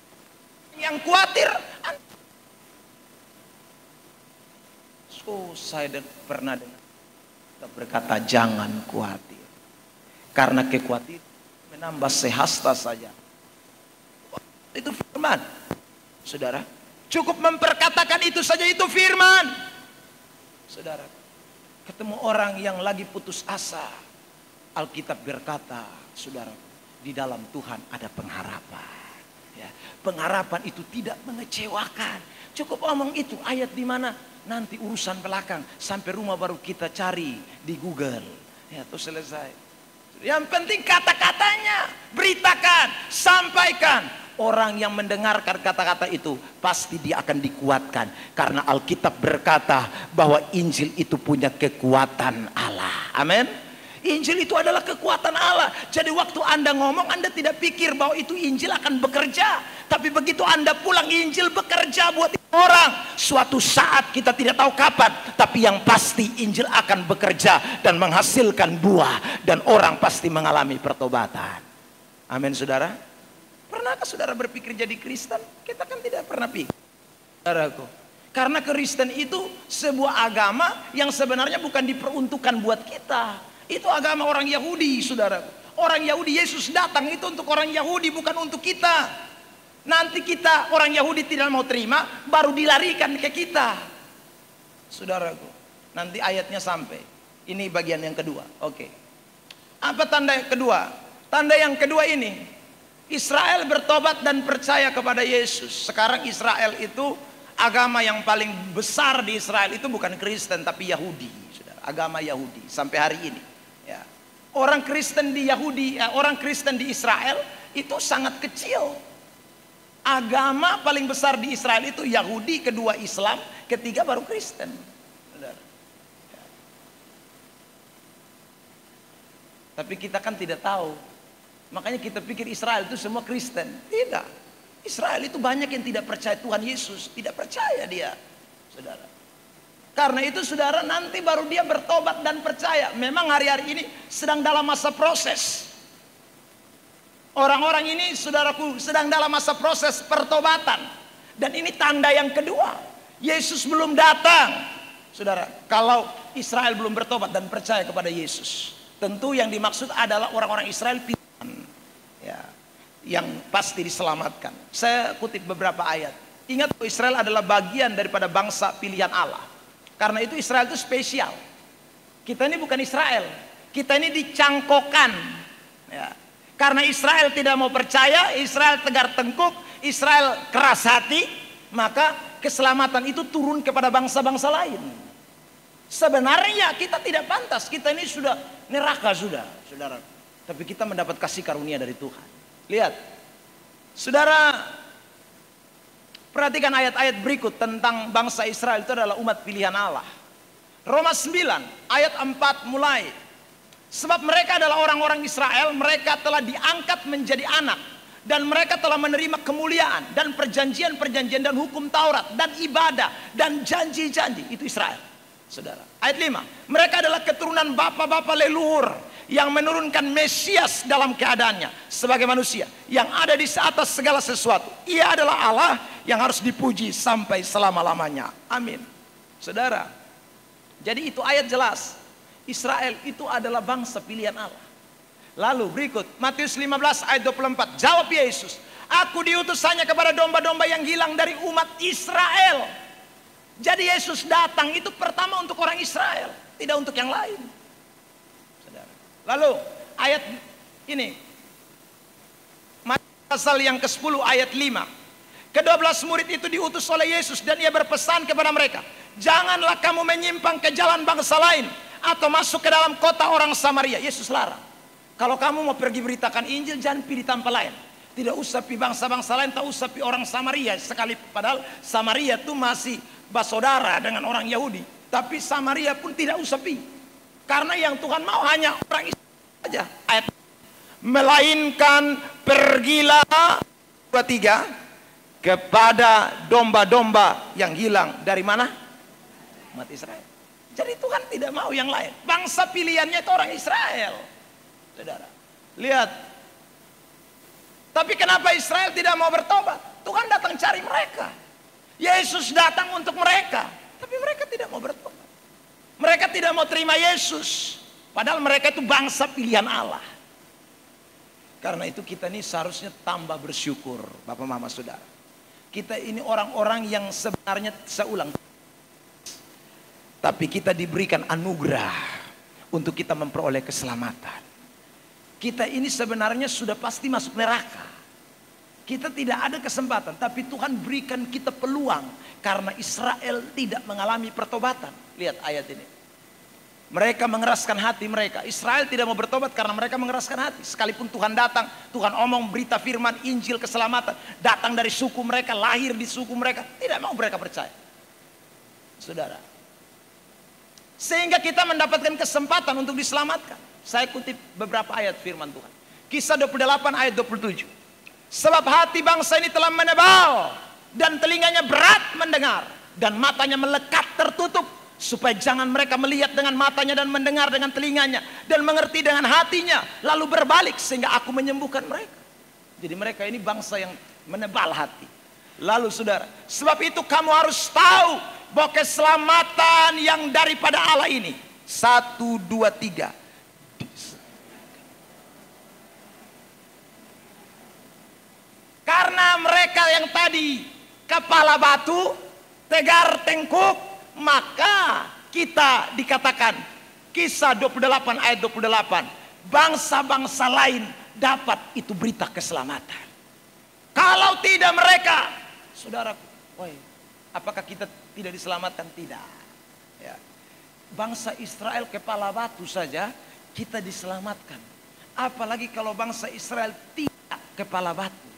yang khawatir, saya pernah dengar berkata jangan khawatir, karena kekhawatiran menambah sehasta saja. Itu firman, saudara. Cukup memperkatakan itu saja, itu firman, saudara. Ketemu orang yang lagi putus asa, Alkitab berkata, saudara, di dalam Tuhan ada pengharapan. Ya, pengharapan itu tidak mengecewakan. Cukup omong itu, ayat di mana, nanti urusan belakang. Sampai rumah baru kita cari di Google. Ya, itu selesai. Yang penting kata-katanya, beritakan, sampaikan. Orang yang mendengarkan kata-kata itu pasti dia akan dikuatkan. Karena Alkitab berkata bahwa Injil itu punya kekuatan Allah. Amin. Injil itu adalah kekuatan Allah. Jadi waktu Anda ngomong, Anda tidak pikir bahwa itu Injil akan bekerja. Tapi begitu Anda pulang, Injil bekerja buat orang. Suatu saat kita tidak tahu kapan, tapi yang pasti Injil akan bekerja dan menghasilkan buah. Dan orang pasti mengalami pertobatan. Amin, saudara. Pernahkah saudara berpikir jadi Kristen? Kita kan tidak pernah pikir, saudaraku. Karena Kristen itu sebuah agama yang sebenarnya bukan diperuntukkan buat kita. Itu agama orang Yahudi, saudara. Orang Yahudi, Yesus datang itu untuk orang Yahudi, bukan untuk kita. Nanti kita, orang Yahudi tidak mau terima, baru dilarikan ke kita, saudaraku. Nanti ayatnya sampai. Ini bagian yang kedua. Oke. Apa tanda yang kedua? Tanda yang kedua ini, Israel bertobat dan percaya kepada Yesus. Sekarang Israel itu, agama yang paling besar di Israel itu bukan Kristen tapi Yahudi, saudara. Agama Yahudi sampai hari ini. Ya. Orang Kristen di Yahudi, orang Kristen di Israel itu sangat kecil. Agama paling besar di Israel itu Yahudi, kedua Islam, ketiga baru Kristen. Ya. Tapi kita kan tidak tahu. Makanya kita pikir Israel itu semua Kristen. Tidak. Israel itu banyak yang tidak percaya Tuhan Yesus, tidak percaya dia, saudara. Karena itu saudara, nanti baru dia bertobat dan percaya. Memang hari-hari ini sedang dalam masa proses. Orang-orang ini, saudaraku, sedang dalam masa proses pertobatan. Dan ini tanda yang kedua. Yesus belum datang. Saudara, kalau Israel belum bertobat dan percaya kepada Yesus, tentu yang dimaksud adalah orang-orang Israel pilihan, ya, yang pasti diselamatkan. Saya kutip beberapa ayat. Ingat, Israel adalah bagian daripada bangsa pilihan Allah. Karena itu Israel itu spesial. Kita ini bukan Israel, kita ini dicangkokan, ya. Karena Israel tidak mau percaya, Israel tegar tengkuk, Israel keras hati, maka keselamatan itu turun kepada bangsa-bangsa lain. Sebenarnya kita tidak pantas, kita ini sudah neraka sudah, saudara. Tapi kita mendapat kasih karunia dari Tuhan. Lihat, saudara, perhatikan ayat-ayat berikut tentang bangsa Israel itu adalah umat pilihan Allah. Roma 9 ayat 4 mulai. Sebab mereka adalah orang-orang Israel, mereka telah diangkat menjadi anak, dan mereka telah menerima kemuliaan dan perjanjian-perjanjian dan hukum Taurat dan ibadah dan janji-janji. Itu Israel, saudara. Ayat 5, mereka adalah keturunan bapa-bapa leluhur yang menurunkan Mesias dalam keadaannya sebagai manusia yang ada di atas segala sesuatu. Ia adalah Allah yang harus dipuji sampai selama-lamanya. Amin. Saudara, jadi itu ayat jelas. Israel itu adalah bangsa pilihan Allah. Lalu berikut Matius 15 ayat 24. Jawab Yesus, aku diutus hanya kepada domba-domba yang hilang dari umat Israel. Jadi Yesus datang itu pertama untuk orang Israel, tidak untuk yang lain. Saudara. Lalu ayat ini pasal yang ke-10 ayat 5. Ke-12 murid itu diutus oleh Yesus dan ia berpesan kepada mereka, janganlah kamu menyimpang ke jalan bangsa lain atau masuk ke dalam kota orang Samaria. Yesus larang. Kalau kamu mau pergi beritakan Injil, jangan pilih tempat lain. Tidak usah pi bangsa-bangsa lain, tak usah pi orang Samaria. Sekali padahal Samaria itu masih bersaudara dengan orang Yahudi. Tapi Samaria pun tidak usah pi. Karena yang Tuhan mau hanya orang Israel saja. Ayat melainkan pergilah 23 kepada domba-domba yang hilang dari mana? Umat Israel. Jadi Tuhan tidak mau yang lain. Bangsa pilihannya itu orang Israel. Saudara, lihat. Tapi kenapa Israel tidak mau bertobat? Tuhan datang cari mereka. Yesus datang untuk mereka. Tapi mereka tidak mau bertobat. Mereka tidak mau terima Yesus. Padahal mereka itu bangsa pilihan Allah. Karena itu kita ini seharusnya tambah bersyukur, Bapak Mama Saudara. Kita ini orang-orang yang sebenarnya seulang. Tapi kita diberikan anugerah untuk kita memperoleh keselamatan. Kita ini sebenarnya sudah pasti masuk neraka. Kita tidak ada kesempatan, tapi Tuhan berikan kita peluang karena Israel tidak mengalami pertobatan. Lihat ayat ini. Mereka mengeraskan hati mereka. Israel tidak mau bertobat karena mereka mengeraskan hati. Sekalipun Tuhan datang, Tuhan omong berita firman, Injil, keselamatan, datang dari suku mereka, lahir di suku mereka, tidak mau mereka percaya. Saudara, sehingga kita mendapatkan kesempatan untuk diselamatkan. Saya kutip beberapa ayat firman Tuhan. Kisah 28 ayat 27. Sebab hati bangsa ini telah menebal dan telinganya berat mendengar dan matanya melekat tertutup, supaya jangan mereka melihat dengan matanya dan mendengar dengan telinganya dan mengerti dengan hatinya lalu berbalik sehingga aku menyembuhkan mereka. Jadi mereka ini bangsa yang menebal hati. Lalu saudara, sebab itu kamu harus tahu bahwa keselamatan yang daripada Allah ini 1, 2, 3 karena mereka yang tadi kepala batu, tegar tengkuk, maka kita dikatakan Kisah 28 ayat 28, bangsa-bangsa lain dapat itu berita keselamatan. Kalau tidak mereka, saudaraku, apakah kita tidak diselamatkan? Tidak. Ya. Bangsa Israel kepala batu saja kita diselamatkan. Apalagi kalau bangsa Israel tidak kepala batu.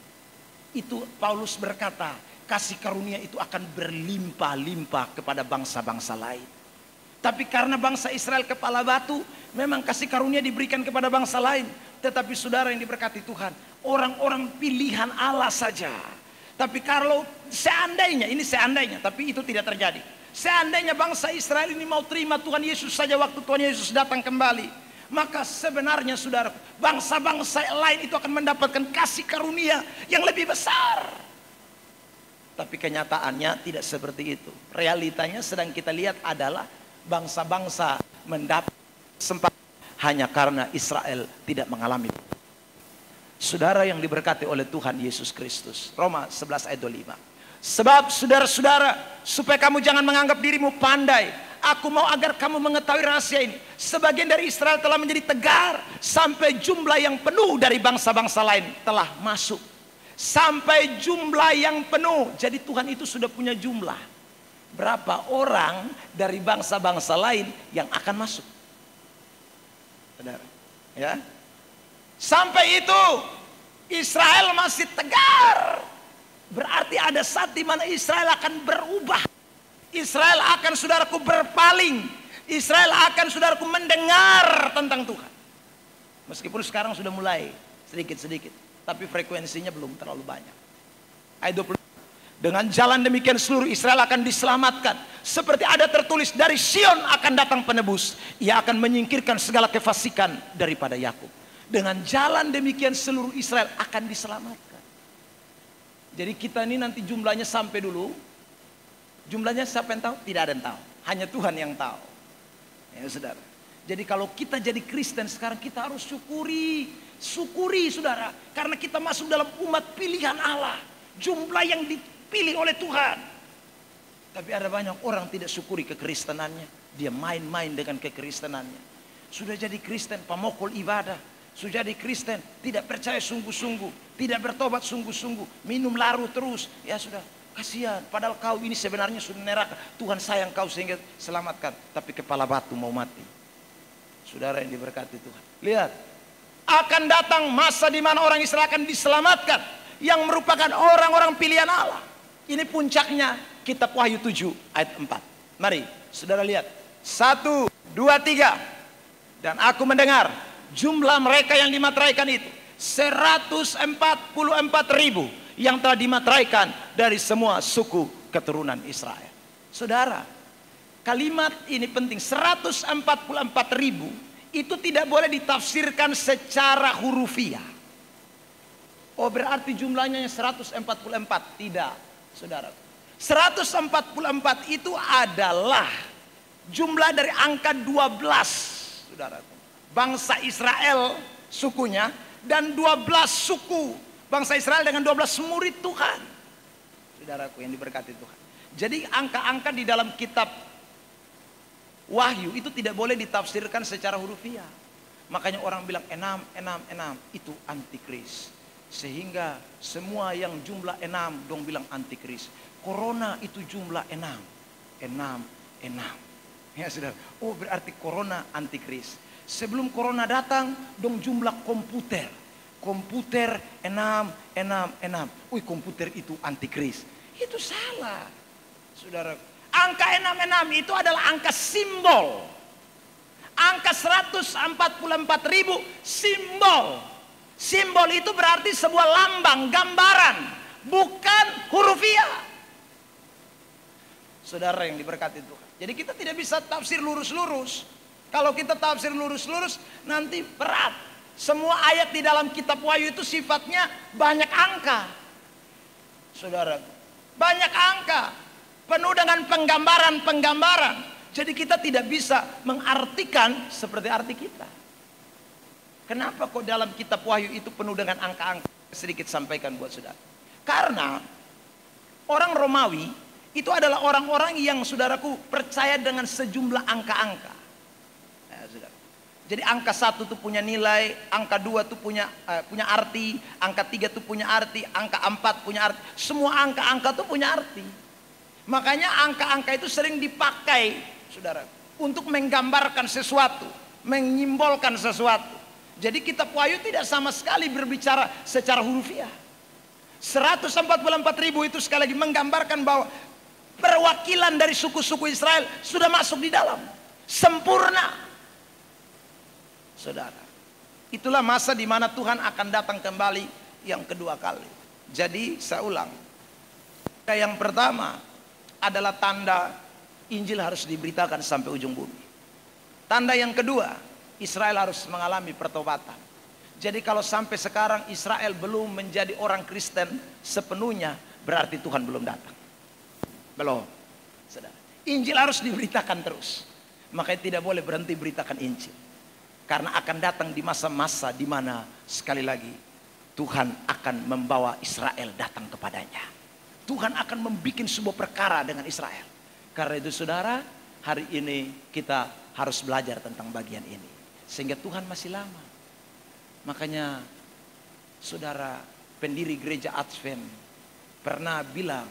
Itu Paulus berkata, kasih karunia itu akan berlimpah-limpah kepada bangsa-bangsa lain. Tapi karena bangsa Israel kepala batu, memang kasih karunia diberikan kepada bangsa lain. Tetapi saudara yang diberkati Tuhan, orang-orang pilihan Allah saja. Tapi kalau seandainya, ini seandainya, tapi itu tidak terjadi. Seandainya bangsa Israel ini mau terima Tuhan Yesus saja waktu Tuhan Yesus datang kembali, maka sebenarnya saudara, bangsa-bangsa lain itu akan mendapatkan kasih karunia yang lebih besar. Tapi kenyataannya tidak seperti itu. Realitanya sedang kita lihat adalah bangsa-bangsa mendapat kesempatan hanya karena Israel tidak mengalami. Saudara yang diberkati oleh Tuhan Yesus Kristus, Roma 11 ayat 25. Sebab saudara-saudara, supaya kamu jangan menganggap dirimu pandai, aku mau agar kamu mengetahui rahasia ini. Sebagian dari Israel telah menjadi tegar, sampai jumlah yang penuh dari bangsa-bangsa lain telah masuk. Sampai jumlah yang penuh. Jadi Tuhan itu sudah punya jumlah. Berapa orang dari bangsa-bangsa lain yang akan masuk. Saudara, ya. Sampai itu Israel masih tegar. Berarti ada saat di mana Israel akan berubah. Israel akan, saudaraku, berpaling Israel akan, saudaraku, mendengar tentang Tuhan. Meskipun sekarang sudah mulai sedikit-sedikit, tapi frekuensinya belum terlalu banyak. Ayat 20. Dengan jalan demikian seluruh Israel akan diselamatkan. Seperti ada tertulis, dari Sion akan datang penebus. Ia akan menyingkirkan segala kefasikan daripada Yakub. Dengan jalan demikian seluruh Israel akan diselamatkan. Jadi kita ini nanti jumlahnya sampai dulu. Jumlahnya siapa yang tahu? Tidak ada yang tahu. Hanya Tuhan yang tahu. Ya saudara. Jadi kalau kita jadi Kristen sekarang, kita harus syukuri. Syukuri saudara. Karena kita masuk dalam umat pilihan Allah. Jumlah yang dipilih oleh Tuhan. Tapi ada banyak orang tidak syukuri kekristenannya. Dia main-main dengan kekristenannya. Sudah jadi Kristen, pemukul ibadah. Sudah jadi Kristen, tidak percaya sungguh-sungguh. Tidak bertobat sungguh-sungguh. Minum larut terus. Ya sudah, kasihan. Padahal kau ini sebenarnya sudah neraka. Tuhan sayang kau sehingga selamatkan. Tapi kepala batu mau mati. Saudara yang diberkati Tuhan. Lihat. Akan datang masa di mana orang Israel akan diselamatkan. Yang merupakan orang-orang pilihan Allah. Ini puncaknya kitab Wahyu 7 ayat 4. Mari saudara lihat. 1, 2, 3. Dan aku mendengar jumlah mereka yang dimateraikan itu 144.000 yang telah dimateraikan dari semua suku keturunan Israel. Saudara, kalimat ini penting. 144.000 itu tidak boleh ditafsirkan secara hurufiah. Oh berarti jumlahnya 144. Tidak, saudara. 144 itu adalah jumlah dari angka 12, saudara. Bangsa Israel sukunya dan 12 suku bangsa Israel dengan 12 murid Tuhan. Saudaraku yang diberkati Tuhan. Jadi angka-angka di dalam kitab Wahyu itu tidak boleh ditafsirkan secara hurufiah. Makanya orang bilang 6 itu antikris. Sehingga semua yang jumlah 6 dong bilang antikris. Corona itu jumlah 6. Ya saudara. Oh berarti corona antikris. Sebelum corona datang dong jumlah komputer. Komputer 6. Wih komputer itu antikris. Itu salah. Saudara. Angka 66 itu adalah angka simbol. Angka 144.000 simbol. Simbol itu berarti sebuah lambang, gambaran, bukan hurufiah. Saudara yang diberkati Tuhan. Jadi kita tidak bisa tafsir lurus-lurus. Kalau kita tafsir lurus-lurus nanti berat. Semua ayat di dalam kitab Wahyu itu sifatnya banyak angka. Saudara, banyak angka. Penuh dengan penggambaran-penggambaran. Jadi kita tidak bisa mengartikan seperti arti kita. Kenapa kok dalam kitab Wahyu itu penuh dengan angka-angka? Sedikit sampaikan buat saudara. Karena orang Romawi itu adalah orang-orang yang saudaraku percaya dengan sejumlah angka-angka. Nah, saudara. Jadi angka 1 itu punya nilai, angka 2 itu punya arti, angka 3 itu punya arti, angka 4 punya arti. Semua angka-angka itu punya arti. Makanya angka-angka itu sering dipakai, saudara, untuk menggambarkan sesuatu, menyimbolkan sesuatu. Jadi kitab Wahyu tidak sama sekali berbicara secara hurufiah. 144.000 itu sekali lagi menggambarkan bahwa perwakilan dari suku-suku Israel sudah masuk di dalam. Sempurna. Saudara. Itulah masa di mana Tuhan akan datang kembali yang kedua kali. Jadi saya ulang. Yang pertama adalah tanda Injil harus diberitakan sampai ujung bumi. Tanda yang kedua, Israel harus mengalami pertobatan. Jadi kalau sampai sekarang Israel belum menjadi orang Kristen sepenuhnya, berarti Tuhan belum datang. Belum. Saudara. Injil harus diberitakan terus. Makanya tidak boleh berhenti beritakan Injil. Karena akan datang di masa-masa di mana sekali lagi Tuhan akan membawa Israel datang kepadanya. Tuhan akan membuat sebuah perkara dengan Israel. Karena itu saudara, hari ini kita harus belajar tentang bagian ini. Sehingga Tuhan masih lama. Makanya saudara pendiri gereja Advent pernah bilang,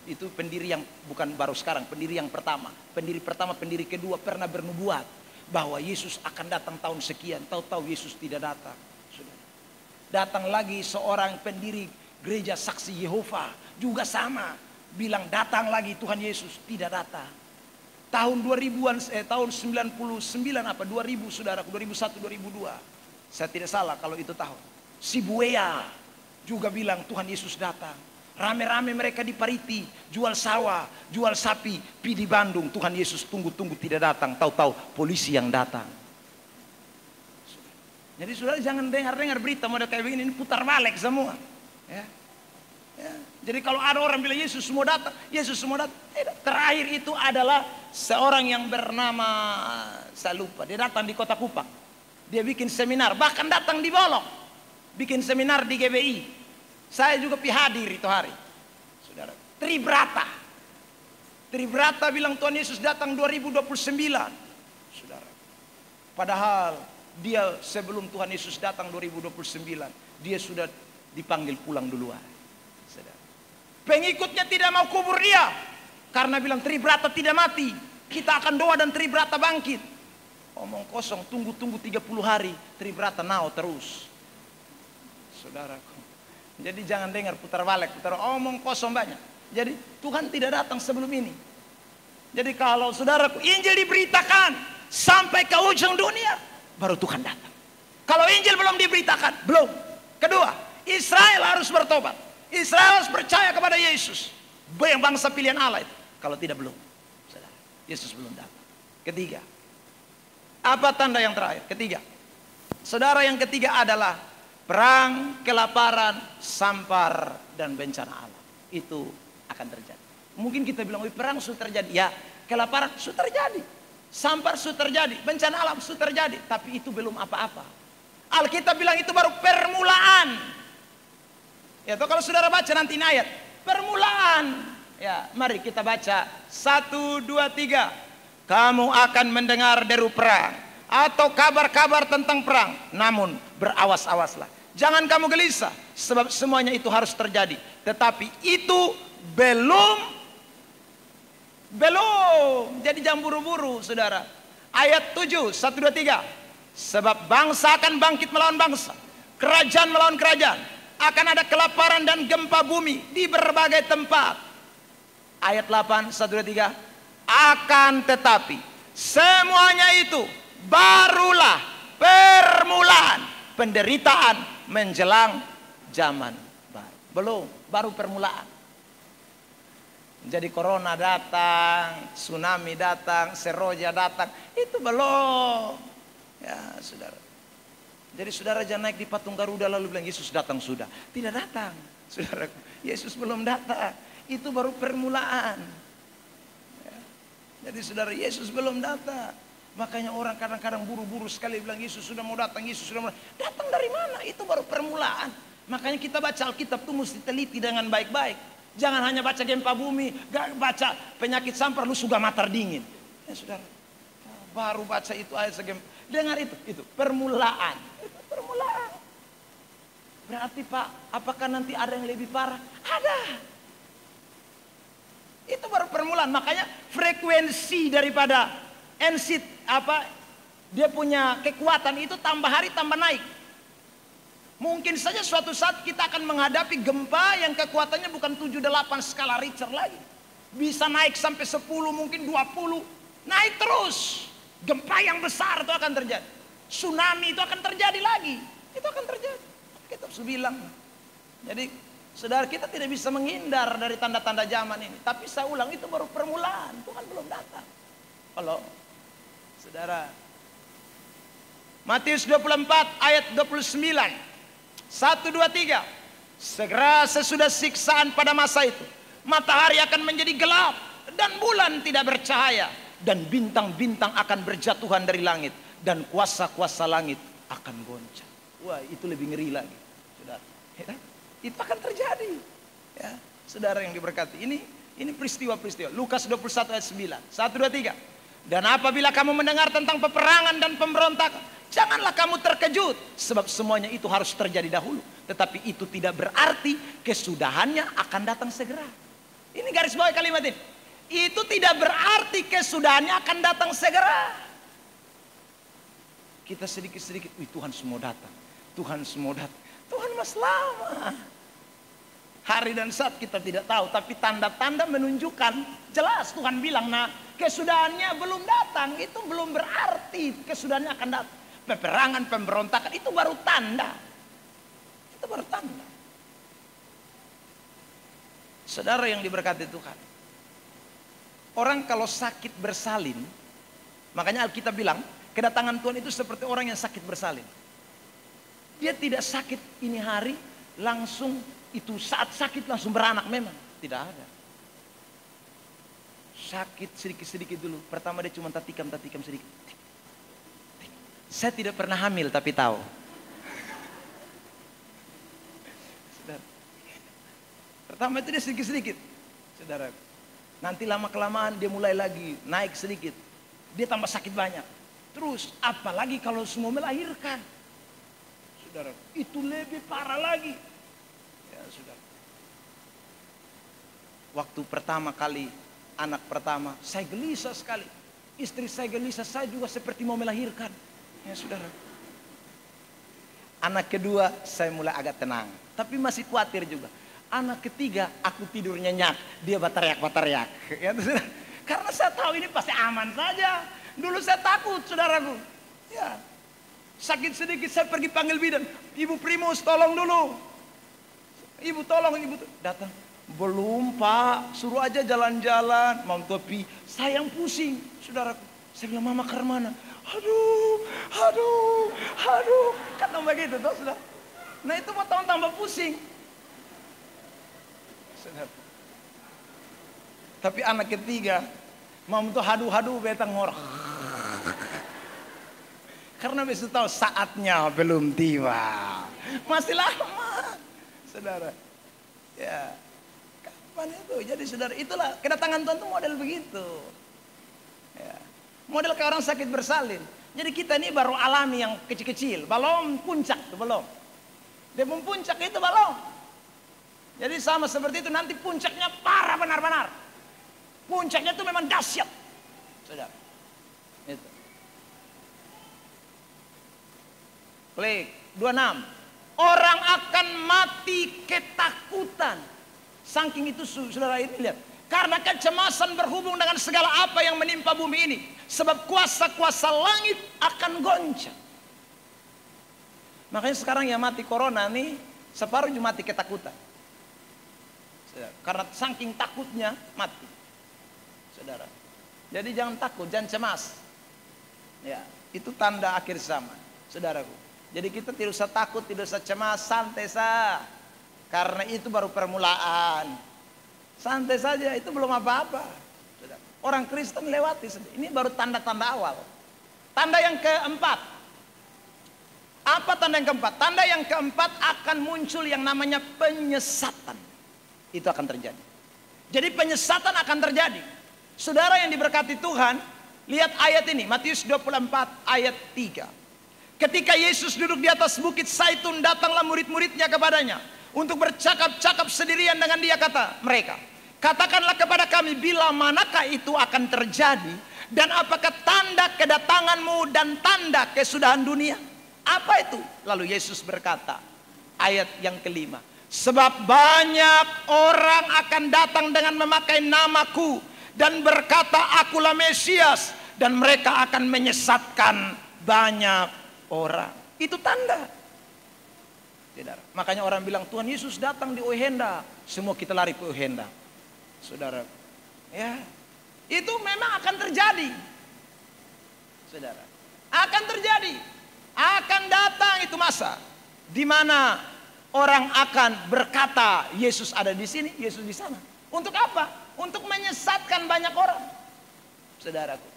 itu pendiri yang bukan baru sekarang, pendiri yang pertama. Pendiri pertama, pendiri kedua pernah bernubuat bahwa Yesus akan datang tahun sekian. Tahu-tahu Yesus tidak datang. Saudara. Datang lagi seorang pendiri gereja Saksi Yehova juga sama. Bilang datang lagi Tuhan Yesus, tidak datang. tahun 2000-an, tahun 99 apa 2000 saudaraku, 2001 2002. Saya tidak salah kalau itu tahun. Si Buea juga bilang Tuhan Yesus datang. Rame-rame mereka di Pariti, jual sawah, jual sapi, pi di Bandung. Tuhan Yesus tunggu-tunggu tidak datang, tahu-tahu polisi yang datang. Jadi saudara jangan dengar-dengar berita model kayak begini, ini putar balik semua. Ya. Ya. Jadi kalau ada orang bilang Yesus semua datang, Yesus semua datang. Terakhir itu adalah seorang yang bernama, saya lupa, dia datang di Kota Kupang. Dia bikin seminar, bahkan datang di Bolok, bikin seminar di GBI. Saya juga hadir itu hari. Saudara, Tribrata. Tribrata bilang Tuhan Yesus datang 2029. Saudara. Padahal dia sebelum Tuhan Yesus datang 2029, dia sudah dipanggil pulang duluan. Saudara. Pengikutnya tidak mau kubur dia karena bilang Tribrata tidak mati. Kita akan doa dan Tribrata bangkit. Omong kosong, tunggu-tunggu 30 hari, Tribrata nao terus. Saudaraku. Jadi jangan dengar putar balik, putar omong kosong banyak. Jadi Tuhan tidak datang sebelum ini. Jadi kalau saudaraku Injil diberitakan sampai ke ujung dunia, baru Tuhan datang. Kalau Injil belum diberitakan, belum. Kedua, Israel harus bertobat. Israel harus percaya kepada Yesus, bangsa pilihan Allah itu. Kalau tidak belum, saudara, Yesus belum datang. Ketiga, apa tanda yang terakhir? Ketiga, saudara, yang ketiga adalah perang, kelaparan, sampar, dan bencana alam. Itu akan terjadi. Mungkin kita bilang, perang sudah terjadi. Ya, kelaparan sudah terjadi. Sampar sudah terjadi. Bencana alam sudah terjadi. Tapi itu belum apa-apa. Alkitab bilang itu baru permulaan. Ya, toh kalau saudara baca nanti ini ayat. Permulaan. Ya, mari kita baca. 1, 2, 3. Kamu akan mendengar deru perang atau kabar-kabar tentang perang. Namun berawas-awaslah. Jangan kamu gelisah. Sebab semuanya itu harus terjadi. Tetapi itu belum. Jadi jangan buru-buru saudara. Ayat 7. 1, 2, 3. Sebab bangsa akan bangkit melawan bangsa. Kerajaan melawan kerajaan. Akan ada kelaparan dan gempa bumi di berbagai tempat. Ayat 8. 1, 2, 3. Akan tetapi semuanya itu barulah permulaan penderitaan menjelang zaman baru. Belum, baru permulaan. Jadi corona datang, tsunami datang, seroja datang, itu belum. Ya, saudara. Jadi saudara jangan naik di patung Garuda lalu bilang Yesus datang sudah. Tidak datang, saudara. Yesus belum datang. Itu baru permulaan. Jadi saudara, Yesus belum datang. Makanya orang kadang-kadang buru-buru sekali bilang Yesus sudah mau datang, Yesus sudah mau datang. Datang dari mana? Itu baru permulaan. Makanya kita baca Alkitab itu mesti teliti dengan baik-baik. Jangan hanya baca gempa bumi, gak baca penyakit sampar, lu sudah mata dingin. Ya saudara, baru baca itu ayat segempa. Dengar itu permulaan. Itu permulaan. Berarti Pak, apakah nanti ada yang lebih parah? Ada. Itu baru permulaan. Makanya frekuensi daripada dia punya kekuatan itu tambah hari tambah naik. Mungkin saja suatu saat kita akan menghadapi gempa yang kekuatannya bukan 7-8 skala Richter lagi. Bisa naik sampai 10, mungkin 20. Naik terus. Gempa yang besar itu akan terjadi. Tsunami itu akan terjadi lagi. Itu akan terjadi. Kita harus bilang. Jadi saudara, kita tidak bisa menghindar dari tanda-tanda zaman ini. Tapi saya ulang, itu baru permulaan. Tuhan belum datang. Kalau saudara, Matius 24 ayat 29. 1, 2, 3. Segera sesudah siksaan pada masa itu, matahari akan menjadi gelap dan bulan tidak bercahaya, dan bintang-bintang akan berjatuhan dari langit, dan kuasa-kuasa langit akan goncang. Wah, itu lebih ngeri lagi, saudara. Ya? Itu akan terjadi. Ya, saudara yang diberkati. Ini peristiwa-peristiwa. Lukas 21 ayat 9. 1, 2, 3. Dan apabila kamu mendengar tentang peperangan dan pemberontakan, janganlah kamu terkejut, sebab semuanya itu harus terjadi dahulu. Tetapi itu tidak berarti kesudahannya akan datang segera. Ini garis bawah kalimat ini. Itu tidak berarti kesudahannya akan datang segera. Kita sedikit-sedikit, Tuhan semua datang. Tuhan semua datang. Tuhan masih lama. Hari dan saat kita tidak tahu, tapi tanda-tanda menunjukkan jelas. Tuhan bilang, nah kesudahannya belum datang, itu belum berarti kesudahannya akan datang. Peperangan, pemberontakan, itu baru tanda. Itu baru tanda. Saudara yang diberkati Tuhan, orang kalau sakit bersalin, makanya Alkitab bilang, kedatangan Tuhan itu seperti orang yang sakit bersalin. Dia tidak sakit ini hari, langsung itu saat sakit langsung beranak, memang tidak ada. Sakit sedikit-sedikit dulu. Pertama dia cuma tatikam sedikit. Saya tidak pernah hamil tapi tahu. Saudara. Pertama itu dia sedikit-sedikit. Saudara. Nanti lama-kelamaan dia mulai lagi naik sedikit. Dia tambah sakit banyak. Terus apalagi kalau semua melahirkan. Saudara, itu lebih parah lagi. Ya, saudara. Waktu pertama kali anak pertama, saya gelisah sekali. Istri saya gelisah, saya juga seperti mau melahirkan. Ya, saudara. Anak kedua, saya mulai agak tenang, tapi masih khawatir juga. Anak ketiga, aku tidur nyenyak, dia bateriak-bateriak. Ya, saudara. Karena saya tahu ini pasti aman saja. Dulu saya takut, saudaraku. Ya. Sakit sedikit saya pergi panggil bidan. Ibu Primus tolong dulu. Ibu tolong, ibu datang. Belum Pak, suruh aja jalan-jalan. Mau topi, saya yang pusing, saudaraku. Saya bilang, Mama ke mana? Aduh. Kan begitu toh, saudara. Nah itu mau tambah pusing. Saudara. Tapi anak ketiga, Mam tuh hadu betang ngorok. Karena besok tahu saatnya belum tiba. Masih lama. Saudara. Ya. Kapan itu? Jadi saudara, itulah kedatangan Tuhan itu model begitu. Ya. Model kayak orang sakit bersalin. Jadi kita ini baru alami yang kecil-kecil. Belum puncak itu belum. Dia belum puncak itu belum. Jadi sama seperti itu, nanti puncaknya parah benar-benar. Puncaknya itu memang dahsyat. Saudara. Itu. Klik 26. Orang akan mati ketakutan. Saking itu saudara ini lihat. Karena kecemasan berhubung dengan segala apa yang menimpa bumi ini. Sebab kuasa-kuasa langit akan goncang. Makanya sekarang yang mati corona nih separuh juga mati ketakutan. Saudara. Karena saking takutnya mati. Saudara. Jadi jangan takut, jangan cemas. Ya, itu tanda akhir zaman, saudaraku. Jadi kita tidak usah takut, tidak usah cemas, santai saja. Karena itu baru permulaan. Santai saja, itu belum apa-apa. Orang Kristen lewati, ini baru tanda-tanda awal. Tanda yang keempat. Apa tanda yang keempat? Tanda yang keempat akan muncul yang namanya penyesatan. Itu akan terjadi. Jadi penyesatan akan terjadi. Saudara yang diberkati Tuhan, lihat ayat ini, Matius 24 ayat 3. Ketika Yesus duduk di atas bukit Zaitun, datanglah murid-muridnya kepadanya untuk bercakap-cakap sendirian dengan dia, kata mereka, katakanlah kepada kami bila manakah itu akan terjadi dan apakah tanda kedatanganmu dan tanda kesudahan dunia? Apa itu? Lalu Yesus berkata, ayat yang kelima, sebab banyak orang akan datang dengan memakai namaku dan berkata akulah Mesias, dan mereka akan menyesatkan banyak orang. Itu tanda. Saudara. Makanya orang bilang Tuhan Yesus datang di Ohenda, semua kita lari ke Ohenda. Saudara. Ya. Itu memang akan terjadi. Saudara. Akan terjadi. Akan datang itu masa di mana orang akan berkata Yesus ada di sini, Yesus di sana. Untuk apa? Untuk menyesatkan banyak orang. Saudaraku.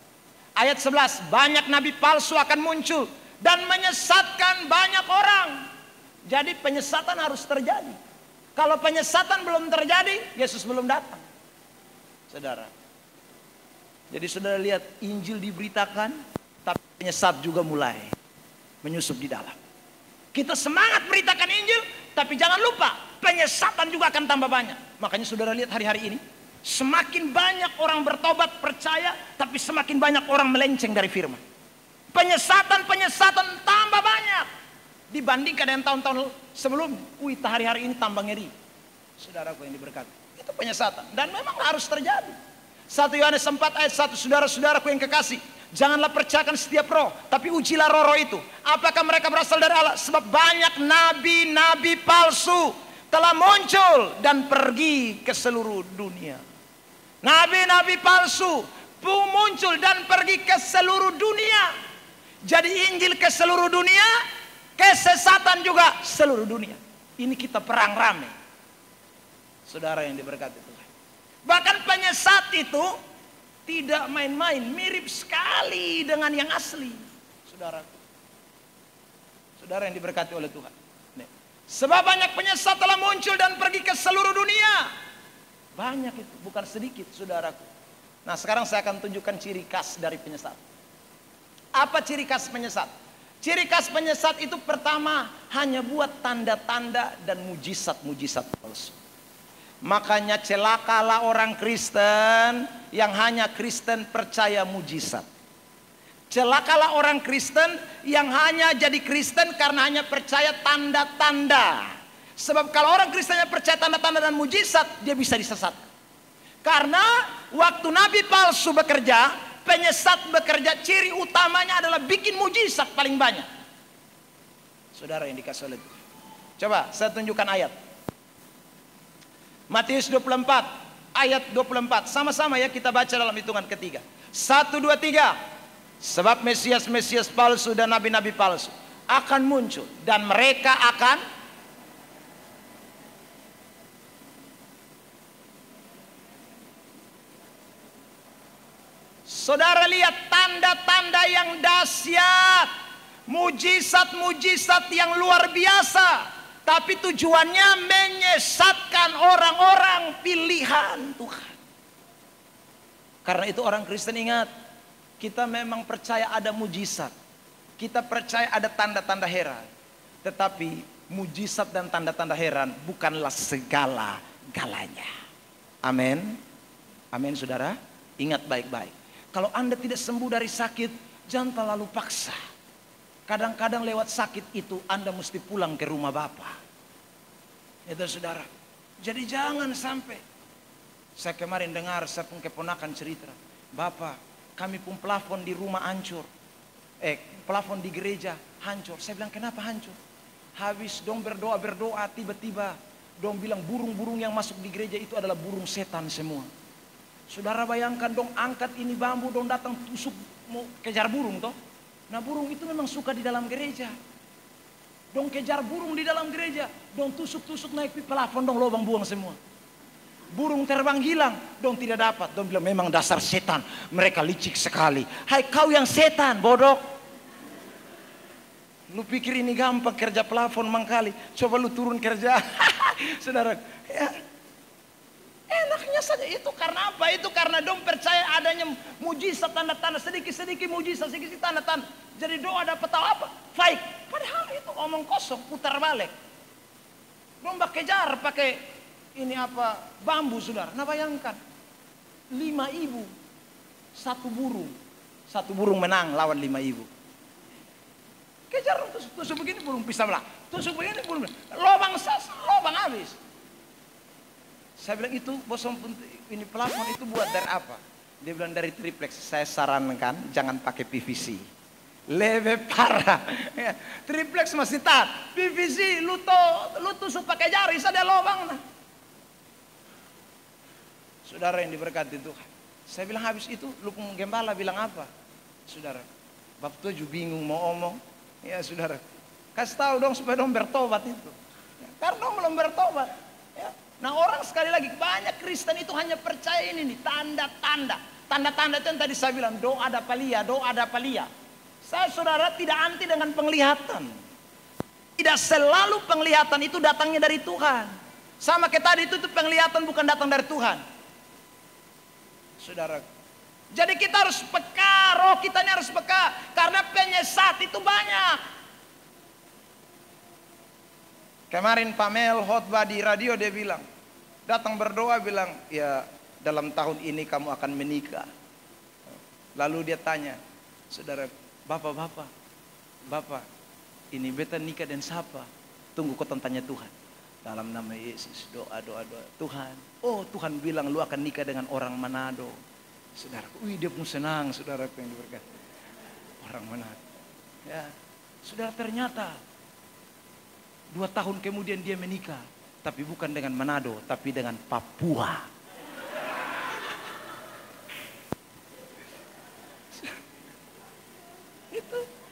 Ayat 11, banyak nabi palsu akan muncul dan menyesatkan banyak orang. Jadi penyesatan harus terjadi. Kalau penyesatan belum terjadi, Yesus belum datang. Saudara. Jadi saudara lihat, Injil diberitakan, tapi penyesat juga mulai menyusup di dalam. Kita semangat beritakan Injil, tapi jangan lupa penyesatan juga akan tambah banyak. Makanya saudara lihat hari-hari ini, semakin banyak orang bertobat percaya, tapi semakin banyak orang melenceng dari firman. Penyesatan tambah banyak dibandingkan dengan tahun-tahun sebelumnya. Hari-hari ini tambah ngeri. Saudaraku yang diberkati, itu penyesatan dan memang harus terjadi. 1 Yohanes 4 ayat 1, saudara-saudaraku yang kekasih, janganlah percayakan setiap roh, tapi ujilah roh-roh itu, apakah mereka berasal dari Allah. Sebab banyak nabi-nabi palsu telah muncul dan pergi ke seluruh dunia. Nabi-nabi palsu muncul dan pergi ke seluruh dunia. Jadi Injil ke seluruh dunia, kesesatan juga seluruh dunia. Ini kita perang rame, saudara yang diberkati Tuhan. Bahkan penyesat itu tidak main-main, mirip sekali dengan yang asli, saudara. Saudara yang diberkati oleh Tuhan. Sebab banyak penyesat telah muncul dan pergi ke seluruh dunia. Banyak itu, bukan sedikit, saudaraku. Nah, sekarang saya akan tunjukkan ciri khas dari penyesat. Apa ciri khas penyesat? Ciri khas penyesat itu pertama, hanya buat tanda-tanda dan mujizat-mujizat palsu. Makanya celakalah orang Kristen yang hanya Kristen percaya mujizat. Celakalah orang Kristen yang hanya jadi Kristen karena hanya percaya tanda-tanda. Sebab kalau orang Kristen yang percaya tanda-tanda dan mujizat, dia bisa disesatkan. Karena waktu nabi palsu bekerja, penyesat bekerja, ciri utamanya adalah bikin mujizat paling banyak. Saudara yang dikasih oleh Tuhan. Coba saya tunjukkan ayat. Matius 24 ayat 24. Sama-sama ya, kita baca dalam hitungan ketiga. 1, 2, 3. Sebab Mesias-Mesias palsu dan nabi-nabi palsu akan muncul, dan mereka akan saudara lihat tanda-tanda yang dahsyat, mujizat-mujizat yang luar biasa. Tapi tujuannya menyesatkan orang-orang pilihan Tuhan. Karena itu orang Kristen ingat, kita memang percaya ada mujizat, kita percaya ada tanda-tanda heran. Tetapi mujizat dan tanda-tanda heran bukanlah segala-galanya. Amin. Amin saudara. Ingat baik-baik. Kalau Anda tidak sembuh dari sakit, jangan terlalu paksa. Kadang-kadang lewat sakit itu Anda mesti pulang ke rumah Bapa. Itu saudara. Jadi jangan sampai. Saya kemarin dengar saya pun keponakan cerita, Bapak, kami pun plafon di rumah hancur. Plafon di gereja hancur. Saya bilang, kenapa hancur? Habis dong berdoa tiba-tiba dong bilang burung-burung yang masuk di gereja itu adalah burung setan semua. Saudara bayangkan dong, angkat ini bambu, dong datang tusuk mau kejar burung toh. Nah burung itu memang suka di dalam gereja. Dong kejar burung di dalam gereja, dong tusuk-tusuk naik di plafon, dong lobang buang semua. Burung terbang hilang, dong tidak dapat. Dong bilang memang dasar setan, mereka licik sekali. Hai kau yang setan, bodoh. Lu pikir ini gampang kerja plafon mangkali? Coba lu turun kerja. Saudara, ya. Enaknya saja. Itu karena apa? Itu karena dong percaya adanya mujizat, tanda-tanda, sedikit-sedikit mujizat, sedikit tanda-tanda. Jadi doa dapat tahu apa? Baik. Padahal itu omong kosong, putar balik. Dong bak kejar pakai ini apa? Bambu, saudara. Nah bayangkan 5.000 satu burung. Satu burung menang lawan 5.000. Kejar tusuk begini burung bisa belah. Tusuk begini burung lobang habis. Saya bilang itu bosom ini plafon itu buat dari apa? Dia bilang dari triplex. Saya sarankan jangan pakai PVC. Lebih parah. Ya, triplex masih tahan. PVC lu tusuk pakai jari saja lobang. Nah. Saudara yang diberkati Tuhan. Saya bilang habis itu lu gembala bilang apa? Saudara, Bapak tuh bingung mau omong. Ya saudara, kasih tahu dong supaya dong bertobat itu. Ya, karena dong belum bertobat. Ya. Nah orang sekali lagi banyak Kristen itu hanya percaya ini nih tanda-tanda. Tanda-tanda itu yang tadi saya bilang doa ada palia. Saya saudara tidak anti dengan penglihatan. Tidak selalu penglihatan itu datangnya dari Tuhan. Sama kayak tadi itu penglihatan bukan datang dari Tuhan. Saudara. Jadi kita harus peka, roh kita ini harus peka. Karena penyesat itu banyak. Kemarin Pak Mel khotbah di radio dia bilang, datang berdoa bilang, ya dalam tahun ini kamu akan menikah. Lalu dia tanya, saudara, Bapak, ini beta nikah dan siapa? Tunggu kau tanya Tuhan. Dalam nama Yesus, doa. Tuhan, oh Tuhan bilang lu akan nikah dengan orang Manado. Saudaraku, wih dia pun senang, saudaraku yang diberkati. Orang Manado. Ya, saudara, ternyata 2 tahun kemudian dia menikah. Tapi bukan dengan Manado, tapi dengan Papua.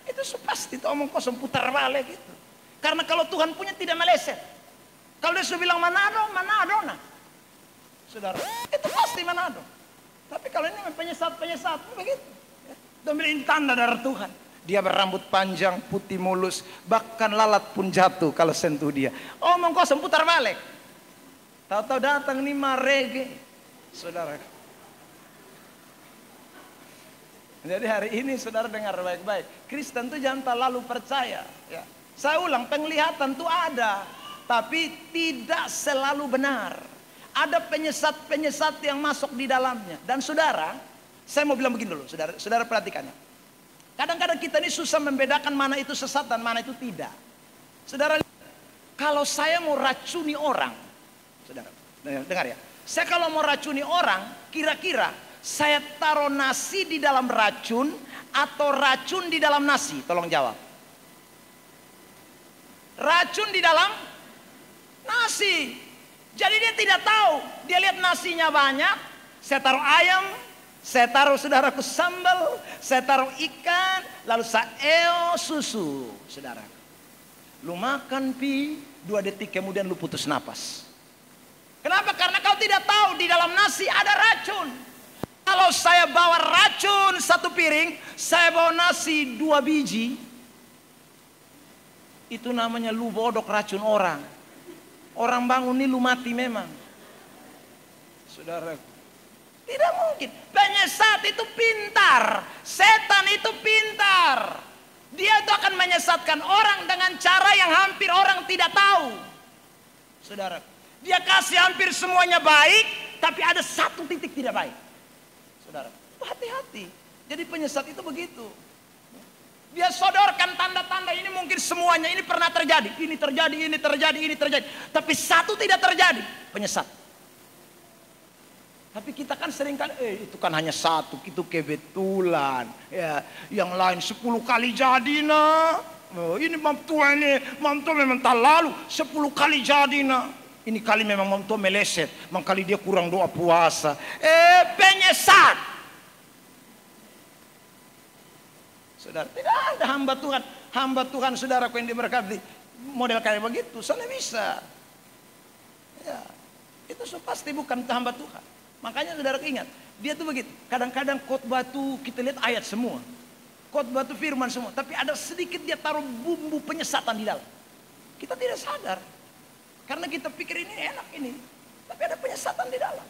Itu pasti itu omong kosong putar balik gitu. Karena kalau Tuhan punya tidak meleset. Kalau dia sudah bilang Manado, nah. Saudara, itu pasti Manado. Tapi kalau ini penyesat begitu. Dan ini tanda dari Tuhan. Dia berambut panjang, putih mulus, bahkan lalat pun jatuh kalau sentuh dia. Omong kosong putar balik. Tahu-tahu datang nih marege. Saudara. Jadi hari ini saudara dengar baik-baik. Kristen tuh jangan terlalu percaya. Ya. Saya ulang, penglihatan tuh ada. Tapi tidak selalu benar. Ada penyesat-penyesat yang masuk di dalamnya. Dan saudara, saya mau bilang begini dulu. Saudara perhatikannya. Kadang-kadang kita ini susah membedakan mana itu sesat dan mana itu tidak. Saudara, kalau saya mau racuni orang. Saudara, dengar ya. Saya kalau mau racuni orang, kira-kira saya taruh nasi di dalam racun atau racun di dalam nasi? Tolong jawab. Racun di dalam nasi. Jadi dia tidak tahu. Dia lihat nasinya banyak. Saya taruh ayam, saya taruh saudaraku sambal, saya taruh ikan, lalu saya susu, saudara. Lu makan 2 detik kemudian lu putus napas. Kenapa? Karena kau tidak tahu di dalam nasi ada racun. Kalau saya bawa racun 1 piring, saya bawa nasi 2 biji, itu namanya lu bodok racun orang. Orang bangun ini lu mati memang. Saudara, tidak mungkin. Penyesat itu pintar. Setan itu pintar. Dia itu akan menyesatkan orang dengan cara yang hampir orang tidak tahu. Saudara, dia kasih hampir semuanya baik, tapi ada 1 titik tidak baik. Saudara, hati-hati. Jadi penyesat itu begitu. Dia sodorkan tanda-tanda ini mungkin semuanya ini pernah terjadi. Ini terjadi. Tapi 1 tidak terjadi. Penyesat. Tapi kita kan sering kali, itu kan hanya 1, itu kebetulan. Ya, yang lain 10 kali jadi nah. Oh, ini mamtua memang tak lalu 10 kali jadi nah. Ini kali memang mamtua meleset. Kali dia kurang doa puasa. Penyesat. Saudara, tidak ada hamba Tuhan saudaraku yang diberkati model kayak begitu, sana bisa. Ya, itu pasti bukan hamba Tuhan. Makanya saudara ingat, dia tuh begitu. Kadang-kadang khotbah tuh kita lihat ayat semua, khotbah tuh firman semua, tapi ada sedikit dia taruh bumbu penyesatan di dalam. Kita tidak sadar, karena kita pikir ini enak ini, tapi ada penyesatan di dalam.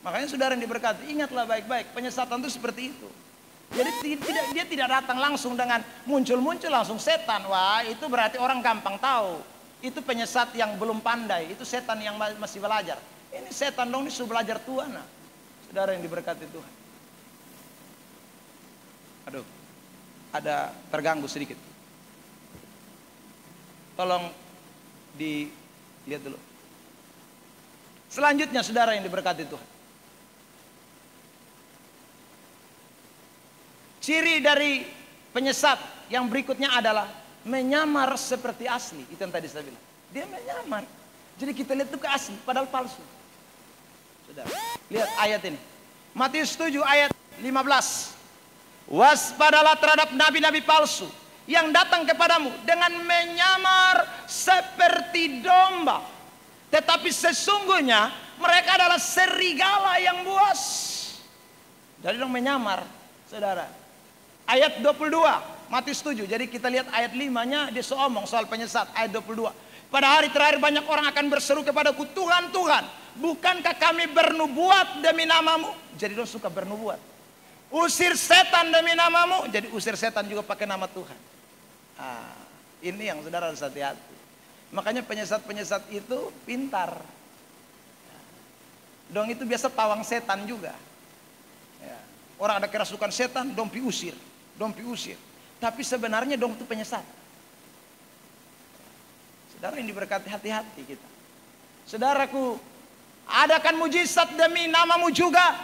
Makanya saudara yang diberkati, ingatlah baik-baik, penyesatan itu seperti itu. Jadi dia tidak datang langsung dengan muncul-muncul langsung setan. Wah, itu berarti orang gampang tahu. Itu penyesat yang belum pandai. Itu setan yang masih belajar. Ini setan dong, ini sudah belajar Tuhan. Nah. Saudara yang diberkati Tuhan. Aduh, ada terganggu sedikit. Tolong dilihat dulu. Selanjutnya saudara yang diberkati Tuhan. Ciri dari penyesat yang berikutnya adalah menyamar seperti asli. Itu yang tadi saya bilang. Dia menyamar. Jadi kita lihat itu ke asli, padahal palsu. Saudara, lihat ayat ini. Matius 7 ayat 15. Waspadalah terhadap nabi-nabi palsu yang datang kepadamu dengan menyamar seperti domba. Tetapi sesungguhnya mereka adalah serigala yang buas. Jadi dong menyamar, saudara. Ayat 22, Matius 7. Jadi kita lihat ayat 5-nya, dia seomong soal penyesat. Ayat 22. Pada hari terakhir banyak orang akan berseru kepadaku, Tuhan, Tuhan, bukankah kami bernubuat demi namamu? Jadi dia suka bernubuat. Usir setan demi namamu. Jadi usir setan juga pakai nama Tuhan. Ini yang saudara harus hati-hati. Makanya penyesat-penyesat itu pintar. Dong itu biasa pawang setan juga. Ya. Orang ada kerasukan setan, dong usir. Tapi sebenarnya dong itu penyesat. Saudara yang diberkati, hati-hati kita. Saudaraku, adakan mujizat demi namamu juga.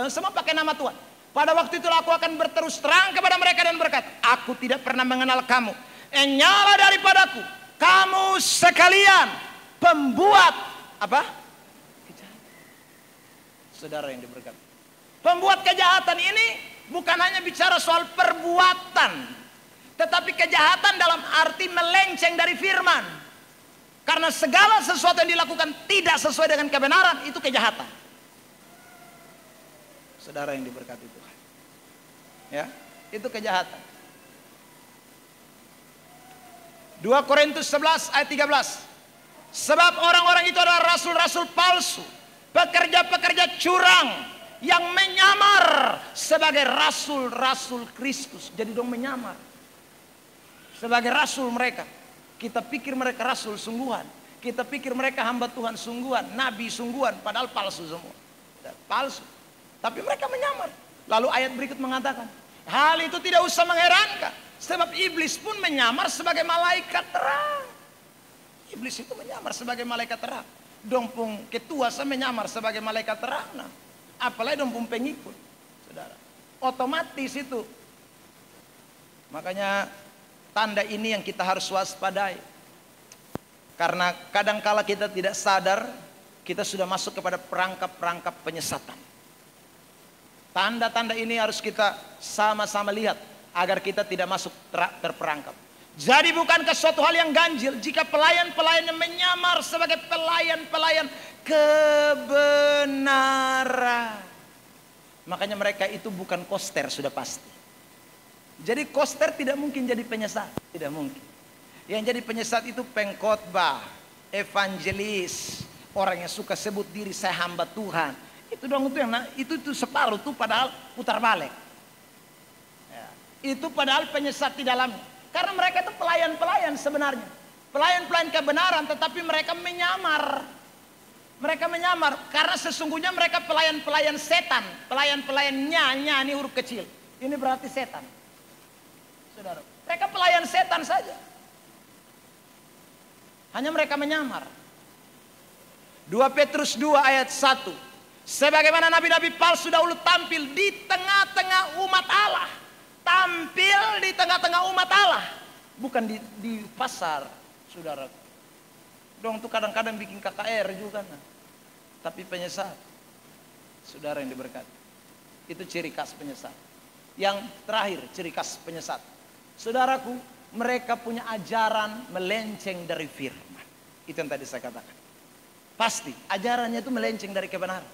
Semua pakai nama Tuhan. Pada waktu itulah aku akan berterus terang kepada mereka dan berkata, aku tidak pernah mengenal kamu. Nyala daripadaku, kamu sekalian pembuat apa? Kejahatan. Saudara yang diberkati. Pembuat kejahatan ini bukan hanya bicara soal perbuatan, tetapi kejahatan dalam arti melenceng dari firman. Karena segala sesuatu yang dilakukan tidak sesuai dengan kebenaran, itu kejahatan. Saudara yang diberkati Tuhan, ya, itu kejahatan. 2 Korintus 11 ayat 13. Sebab orang-orang itu adalah rasul-rasul palsu, pekerja-pekerja curang yang menyamar sebagai rasul-rasul Kristus. Jadi dong menyamar sebagai rasul mereka. Kita pikir mereka rasul sungguhan, kita pikir mereka hamba Tuhan sungguhan, nabi sungguhan, padahal palsu semua. Palsu. Tapi mereka menyamar. Lalu ayat berikut mengatakan, hal itu tidak usah mengherankan, sebab iblis pun menyamar sebagai malaikat terang. Iblis itu menyamar sebagai malaikat terang. Dompung ketua saya menyamar sebagai malaikat terang. Nah, apalagi dompung pengikut, saudara. Otomatis itu. Makanya tanda ini yang kita harus waspadai. Karena kadangkala kita tidak sadar, kita sudah masuk kepada perangkap-perangkap penyesatan. Tanda-tanda ini harus kita sama-sama lihat agar kita tidak masuk terperangkap. Jadi bukankah suatu hal yang ganjil jika pelayan-pelayan yang menyamar sebagai pelayan-pelayan kebenaran. Makanya mereka itu bukan koster, sudah pasti. Jadi koster tidak mungkin jadi penyesat, tidak mungkin. Yang jadi penyesat itu pengkhotbah, evangelis, orang yang suka sebut diri saya hamba Tuhan. Itu dong itu yang itu separuh tuh padahal putar balik. Ya, itu padahal penyesat di dalamnya. Karena mereka itu pelayan-pelayan sebenarnya. Pelayan-pelayan kebenaran, tetapi mereka menyamar. Mereka menyamar karena sesungguhnya mereka pelayan-pelayan setan. Pelayan-pelayannya ini huruf kecil. Ini berarti setan. Saudara, mereka pelayan setan saja. Hanya mereka menyamar. 2 Petrus 2 ayat 1. Sebagaimana nabi-nabi palsu dahulu tampil di tengah-tengah umat Allah. Tampil di tengah-tengah umat Allah. Bukan di pasar, saudara. Dong tuh kadang-kadang bikin KKR juga. Nah. Tapi penyesat. Saudara yang diberkati. Itu ciri khas penyesat. Yang terakhir ciri khas penyesat. Saudaraku, mereka punya ajaran melenceng dari firman. Itu yang tadi saya katakan. Pasti ajarannya itu melenceng dari kebenaran.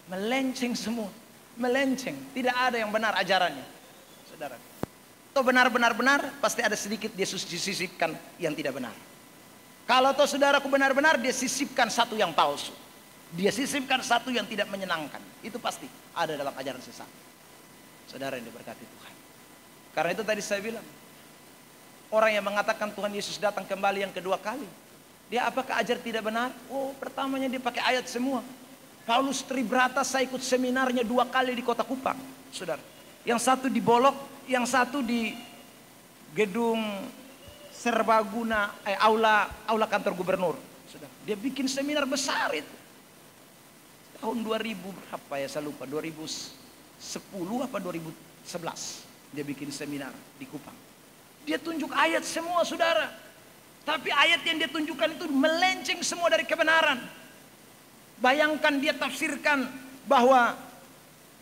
Melenceng semua. Melenceng. Tidak ada yang benar ajarannya. Saudara. Atau benar-benar pasti ada sedikit dia sisipkan yang tidak benar. Kalau toh saudaraku benar-benar dia sisipkan satu yang palsu. Dia sisipkan satu yang tidak menyenangkan. Itu pasti ada dalam ajaran sesat. Saudara yang diberkati Tuhan. Karena itu tadi saya bilang. Orang yang mengatakan Tuhan Yesus datang kembali yang kedua kali. Dia apakah ajar tidak benar? Oh, pertamanya dia pakai ayat semua. Paulus Tribrata saya ikut seminarnya 2 kali di Kota Kupang, saudara. Yang satu di Bolok, yang satu di gedung serbaguna, aula kantor gubernur, saudara. Dia bikin seminar besar itu. Tahun 2000 berapa ya saya lupa, 2010 apa 2011 dia bikin seminar di Kupang. Dia tunjuk ayat semua, saudara. Tapi ayat yang dia tunjukkan itu melenceng semua dari kebenaran. Bayangkan dia tafsirkan bahwa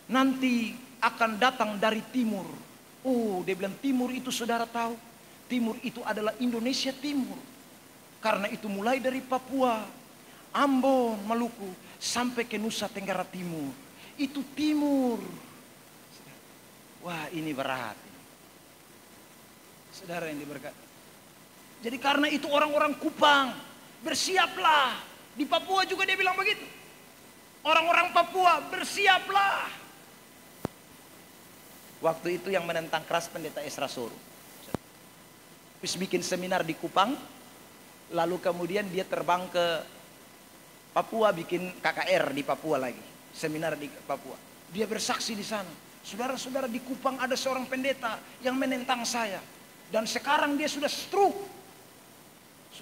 nanti akan datang dari timur. Oh, dia bilang timur itu saudara tahu. Timur itu adalah Indonesia Timur. Karena itu mulai dari Papua, Ambon, Maluku, sampai ke Nusa Tenggara Timur. Itu timur. Wah, ini berat. Saudara yang diberkati. Jadi karena itu orang-orang Kupang, bersiaplah. Di Papua juga dia bilang begitu. Orang-orang Papua, bersiaplah. Waktu itu yang menentang keras pendeta Esra Soru. Terus bikin seminar di Kupang. Lalu kemudian dia terbang ke Papua, bikin KKR di Papua lagi. Seminar di Papua. Dia bersaksi di sana. Saudara-saudara, di Kupang ada seorang pendeta yang menentang saya. Dan sekarang dia sudah stroke.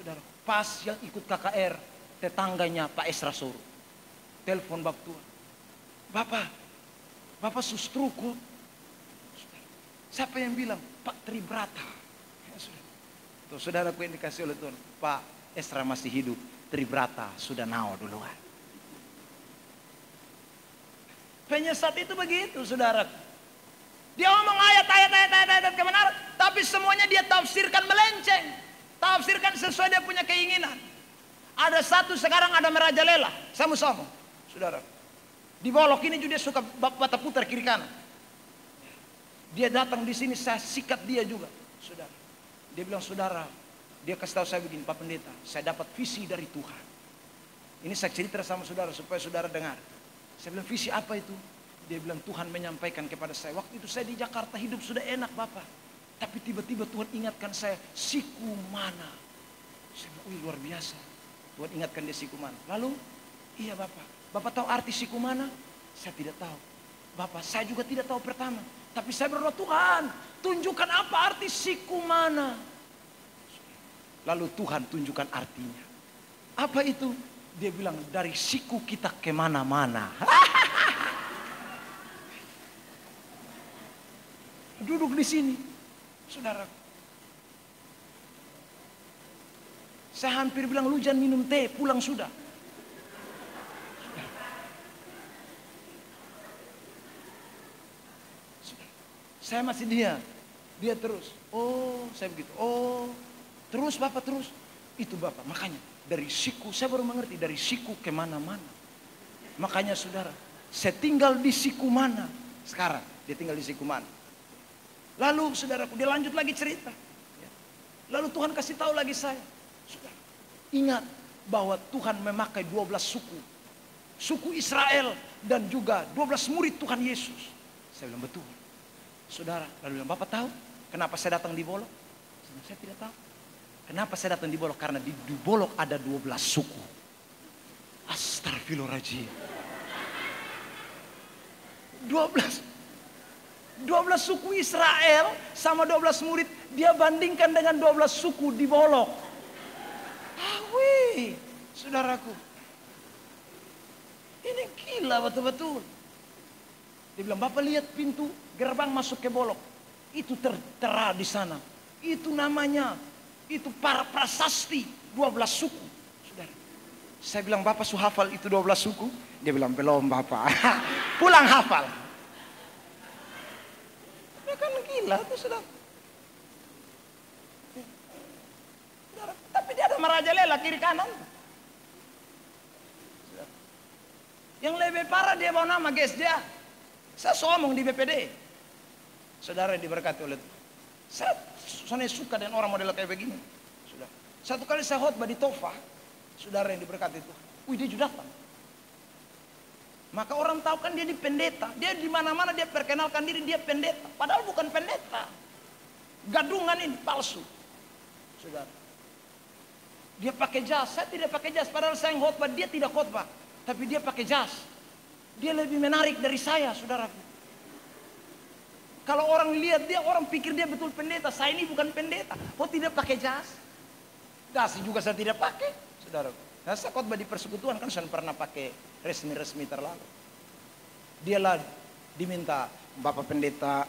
Saudara, pas yang ikut KKR, tetangganya Pak Esra suruh. Telepon Bapak Tua. Bapak sustruku. Siapa yang bilang? Pak Tribrata. Ya, tuh, saudaraku yang dikasih oleh Tuhan. Pak Esra masih hidup. Tribrata sudah nao duluan. Penyesat itu begitu, saudara. Dia ngomong ayat kebenaran, tapi semuanya dia tafsirkan melenceng. Tafsirkan sesuai dia punya keinginan. Ada satu sekarang ada merajalela, sama-sama, saudara. Di Bolok ini juga dia suka bata putar kiri kanan. Dia datang di sini, saya sikat dia juga, saudara. Dia bilang, saudara, dia kasih tahu saya begini, Pak Pendeta, saya dapat visi dari Tuhan. Ini saya cerita sama saudara supaya saudara dengar. Saya bilang, visi apa itu? Dia bilang, Tuhan menyampaikan kepada saya. Waktu itu saya di Jakarta hidup sudah enak, Bapak. Tapi tiba-tiba Tuhan ingatkan saya, siku mana? Saya bilang, wih luar biasa. Tuhan ingatkan dia siku mana. Lalu, iya Bapak tahu arti siku mana? Saya tidak tahu. Bapak, saya juga tidak tahu pertama. Tapi saya berdoa, Tuhan, tunjukkan apa arti siku mana? Lalu Tuhan tunjukkan artinya. Apa itu? Dia bilang, dari siku kita kemana-mana. Duduk di sini, saudara. Saya hampir bilang, lu jangan minum teh, pulang sudah. Saya masih dia terus. Oh, saya begitu. Oh, terus Bapak terus. Itu Bapak, makanya dari siku, saya baru mengerti dari siku kemana-mana. Makanya saudara, saya tinggal di siku mana. Sekarang, dia tinggal di siku mana. Lalu saudaraku, dia lanjut lagi cerita. Lalu Tuhan kasih tahu lagi saya. Saudara, ingat bahwa Tuhan memakai 12 suku. Suku Israel dan juga 12 murid Tuhan Yesus. Saya bilang betul. Saudara, lalu bilang, Bapak tahu kenapa saya datang di Bolok? Saya tidak tahu. Kenapa saya datang di Bolok? Karena di Bolok ada 12 suku. Astagfirullahaladzim. 12 suku Israel sama 12 murid. Dia bandingkan dengan 12 suku di Bolok. Wih, saudaraku. Ini gila betul-betul. Dia bilang, Bapak lihat pintu gerbang masuk ke Bolok. Itu tertera di sana. Itu namanya, itu para prasasti 12 suku. Saudara. Saya bilang, Bapak su hafal itu 12 suku? Dia bilang, belum Bapak. Pulang hafal. Ya kan gila tuh saudara. Tapi dia ada merajalela kiri kanan. Yang lebih parah dia bawa nama guys dia. Saya ngomong di BPD. Saudara yang diberkati oleh Tuhan. Saya suka dengan orang model kayak begini. Sudah. Satu kali saya khotbah di Tofa. Saudara yang diberkati Tuhan. Wih dia juga datang. Maka orang tahu kan dia di pendeta. Dia di mana-mana dia perkenalkan diri dia pendeta. Padahal bukan pendeta. Gadungan ini palsu. Saudara. Dia pakai jas. Saya tidak pakai jas. Padahal saya yang khotbah. Dia tidak khotbah. Tapi dia pakai jas. Dia lebih menarik dari saya, saudaraku. Kalau orang lihat dia, orang pikir dia betul pendeta. Saya ini bukan pendeta. Oh tidak pakai jas. Dasi juga saya tidak pakai, saudaraku. Nah, saya khotbah di persekutuan kan saya pernah pakai resmi-resmi terlalu. Dialah diminta Bapak Pendeta,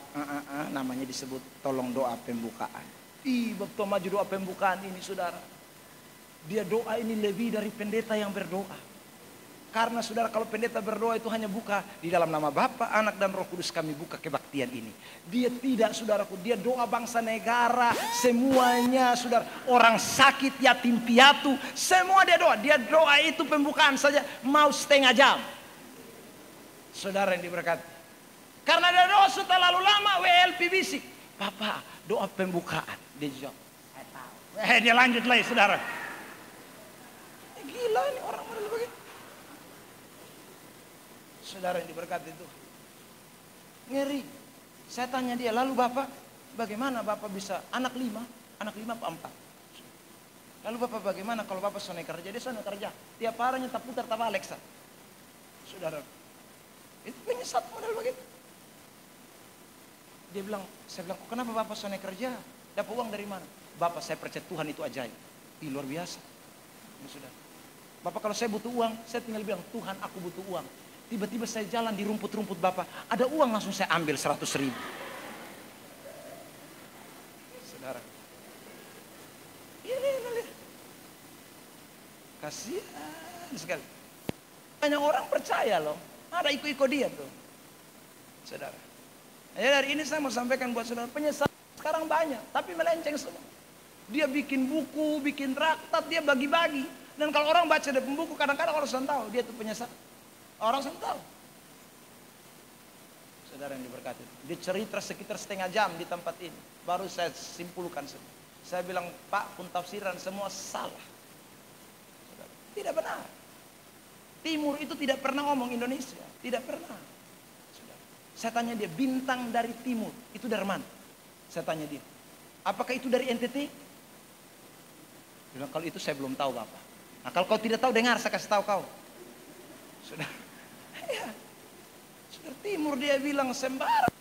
namanya disebut tolong doa pembukaan. Waktu maju doa pembukaan ini saudara. Dia doa ini lebih dari pendeta yang berdoa. Karena saudara kalau pendeta berdoa itu hanya buka di dalam nama Bapa, Anak dan Roh Kudus kami buka kebaktian ini. Dia tidak saudaraku, dia doa bangsa negara semuanya saudara. Orang sakit, yatim piatu, semua dia doa. Dia doa itu pembukaan saja mau setengah jam. Saudara yang diberkati. Karena dia doa sudah lalu lama WLP bisik. Papa doa pembukaan. Dia jawab, saya tahu. Dia lanjut lagi saudara. Gila ini orang model begitu. Saudara yang diberkati itu ngeri. Saya tanya dia, lalu Bapak bagaimana Bapak bisa anak 5 apa 4? Lalu Bapak bagaimana kalau Bapak sonai kerja? Dia sonai kerja tiap harinya tak putar tak Alexa. Saudara itu penyesat model begitu. Dia bilang, saya bilang, kenapa Bapak sonai kerja? Dapat uang dari mana? Bapak saya percaya Tuhan itu ajaib. Ih, luar biasa. Sudah. Bapak, kalau saya butuh uang, saya tinggal bilang, Tuhan aku butuh uang. Tiba-tiba saya jalan di rumput-rumput Bapak, ada uang, langsung saya ambil 100.000. Saudara. Ini. Kasihan sekali. Banyak orang percaya loh. Ada ikut-ikut dia tuh. Saudara. Ya, dari ini saya mau sampaikan buat saudara, penyesalan sekarang banyak, tapi melenceng semua. Dia bikin buku, bikin traktat, dia bagi-bagi. Dan kalau orang baca dari buku, kadang-kadang orang sudah tahu dia itu penyesal. Orang sudah tahu. Saudara yang diberkati, dia cerita sekitar setengah jam di tempat ini, baru saya simpulkan semua. Saya bilang, Pak, pentafsiran semua salah. Saudara, tidak benar. Timur itu tidak pernah ngomong Indonesia, tidak pernah. Saudara, saya tanya dia, bintang dari timur itu dari mana? Saya tanya dia, apakah itu dari NTT? Dia bilang, kalau itu saya belum tahu Bapak. Nah, kalau kau tidak tahu, dengar, saya kasih tahu kau. Sudah, ya. Sudah, timur dia bilang sembarang,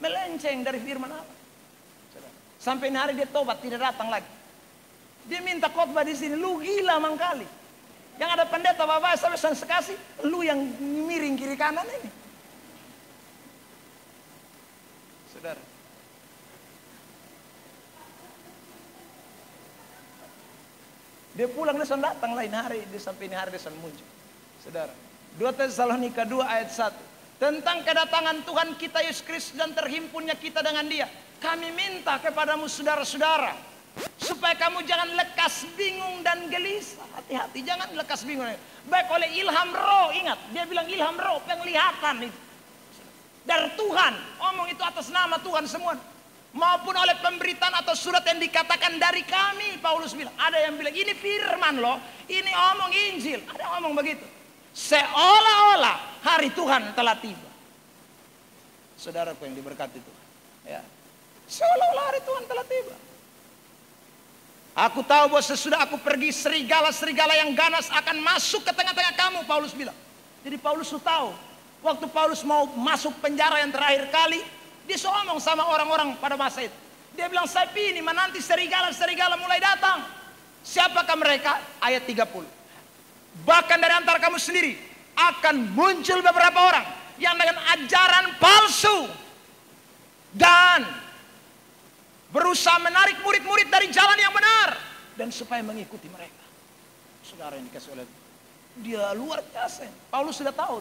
melenceng dari firman Allah. Sudah. Sampai hari dia tobat, tidak datang lagi. Dia minta khotbah di sini, lu gila mangkali. Yang ada pendeta Bapak sampai sekasih, lu yang miring kiri kanan ini. Saudara. Dia pulang, dia datang lain hari, dia sampai ini hari dia muncul. Saudara, 2 Tesalonika 2 ayat 1. Tentang kedatangan Tuhan kita Yesus Kristus dan terhimpunnya kita dengan Dia. Kami minta kepadamu saudara-saudara, supaya kamu jangan lekas bingung dan gelisah. Hati-hati, jangan lekas bingung. Baik oleh ilham roh, ingat, dia bilang ilham roh, penglihatan itu. Dari Tuhan, omong itu atas nama Tuhan semua. Maupun oleh pemberitaan atau surat yang dikatakan dari kami, Paulus bilang. Ada yang bilang ini firman loh, ini omong Injil. Ada yang ngomong begitu. Seolah-olah hari Tuhan telah tiba. Saudaraku yang diberkati Tuhan, ya. Seolah-olah hari Tuhan telah tiba. Aku tahu bahwa sesudah aku pergi, serigala-serigala yang ganas akan masuk ke tengah-tengah kamu, Paulus bilang. Jadi Paulus tahu, waktu Paulus mau masuk penjara yang terakhir kali, dia ngomong sama orang-orang pada masa itu. Dia bilang, saya ini menanti serigala-serigala mulai datang. Siapakah mereka? Ayat 30. Bahkan dari antara kamu sendiri akan muncul beberapa orang yang dengan ajaran palsu dan berusaha menarik murid-murid dari jalan yang benar dan supaya mengikuti mereka. Saudara yang dikasih oleh dia luar biasa. Paulus sudah tahu.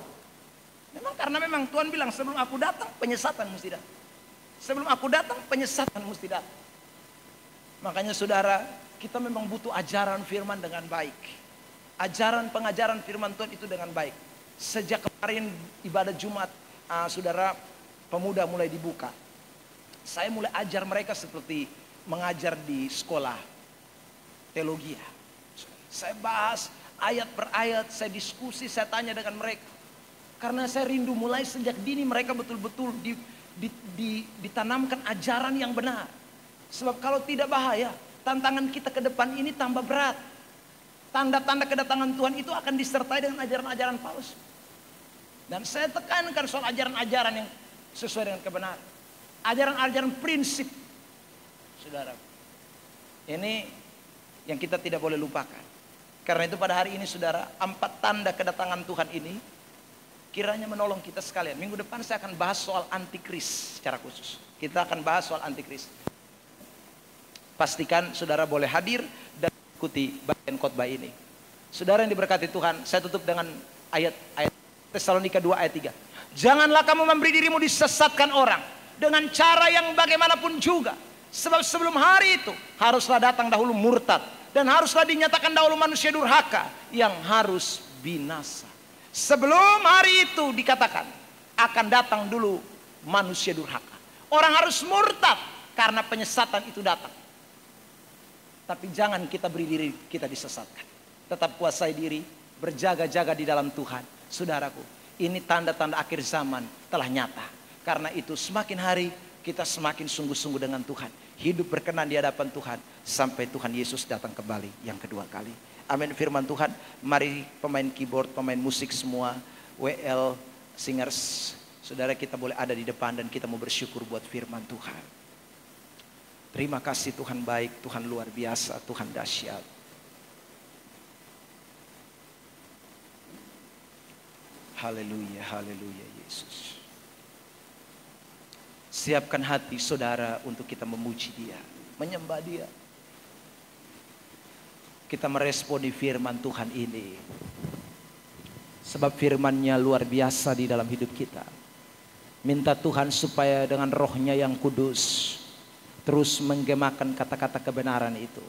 Memang karena memang Tuhan bilang sebelum aku datang penyesatan mesti datang. Sebelum aku datang penyesatan mesti datang. Makanya saudara, kita memang butuh ajaran firman dengan baik. Ajaran pengajaran firman Tuhan itu dengan baik. Sejak kemarin ibadah Jumat, saudara, pemuda mulai dibuka. Saya mulai ajar mereka seperti mengajar di sekolah teologi. Saya bahas ayat per ayat, saya diskusi, saya tanya dengan mereka. Karena saya rindu mulai sejak dini mereka betul-betul ditanamkan ajaran yang benar. Sebab kalau tidak bahaya, tantangan kita ke depan ini tambah berat. Tanda-tanda kedatangan Tuhan itu akan disertai dengan ajaran-ajaran palsu. Dan saya tekankan soal ajaran-ajaran yang sesuai dengan kebenaran. Ajaran-ajaran prinsip. Saudara, ini yang kita tidak boleh lupakan. Karena itu pada hari ini saudara, 4 tanda kedatangan Tuhan ini kiranya menolong kita sekalian. Minggu depan saya akan bahas soal antikris secara khusus. Kita akan bahas soal antikris. Pastikan saudara boleh hadir dan ikuti bagian khotbah ini. Saudara yang diberkati Tuhan, saya tutup dengan ayat Tesalonika 2 ayat 3. Janganlah kamu memberi dirimu disesatkan orang dengan cara yang bagaimanapun juga. Sebab sebelum hari itu haruslah datang dahulu murtad, dan haruslah dinyatakan dahulu manusia durhaka yang harus binasa. Sebelum hari itu dikatakan akan datang dulu manusia durhaka. Orang harus murtad karena penyesatan itu datang. Tapi jangan kita beri diri kita disesatkan. Tetap kuasai diri, berjaga-jaga di dalam Tuhan. Saudaraku, ini tanda-tanda akhir zaman telah nyata. Karena itu semakin hari kita semakin sungguh-sungguh dengan Tuhan. Hidup berkenan di hadapan Tuhan sampai Tuhan Yesus datang kembali yang kedua kali. Amin. Firman Tuhan, mari pemain keyboard, pemain musik semua, WL, singers, saudara kita boleh ada di depan dan kita mau bersyukur buat firman Tuhan. Terima kasih Tuhan baik, Tuhan luar biasa, Tuhan dahsyat. Haleluya, haleluya Yesus. Siapkan hati saudara untuk kita memuji Dia, menyembah Dia. Kita meresponi firman Tuhan ini. Sebab firman-Nya luar biasa di dalam hidup kita. Minta Tuhan supaya dengan roh-Nya yang kudus terus menggemakan kata-kata kebenaran itu.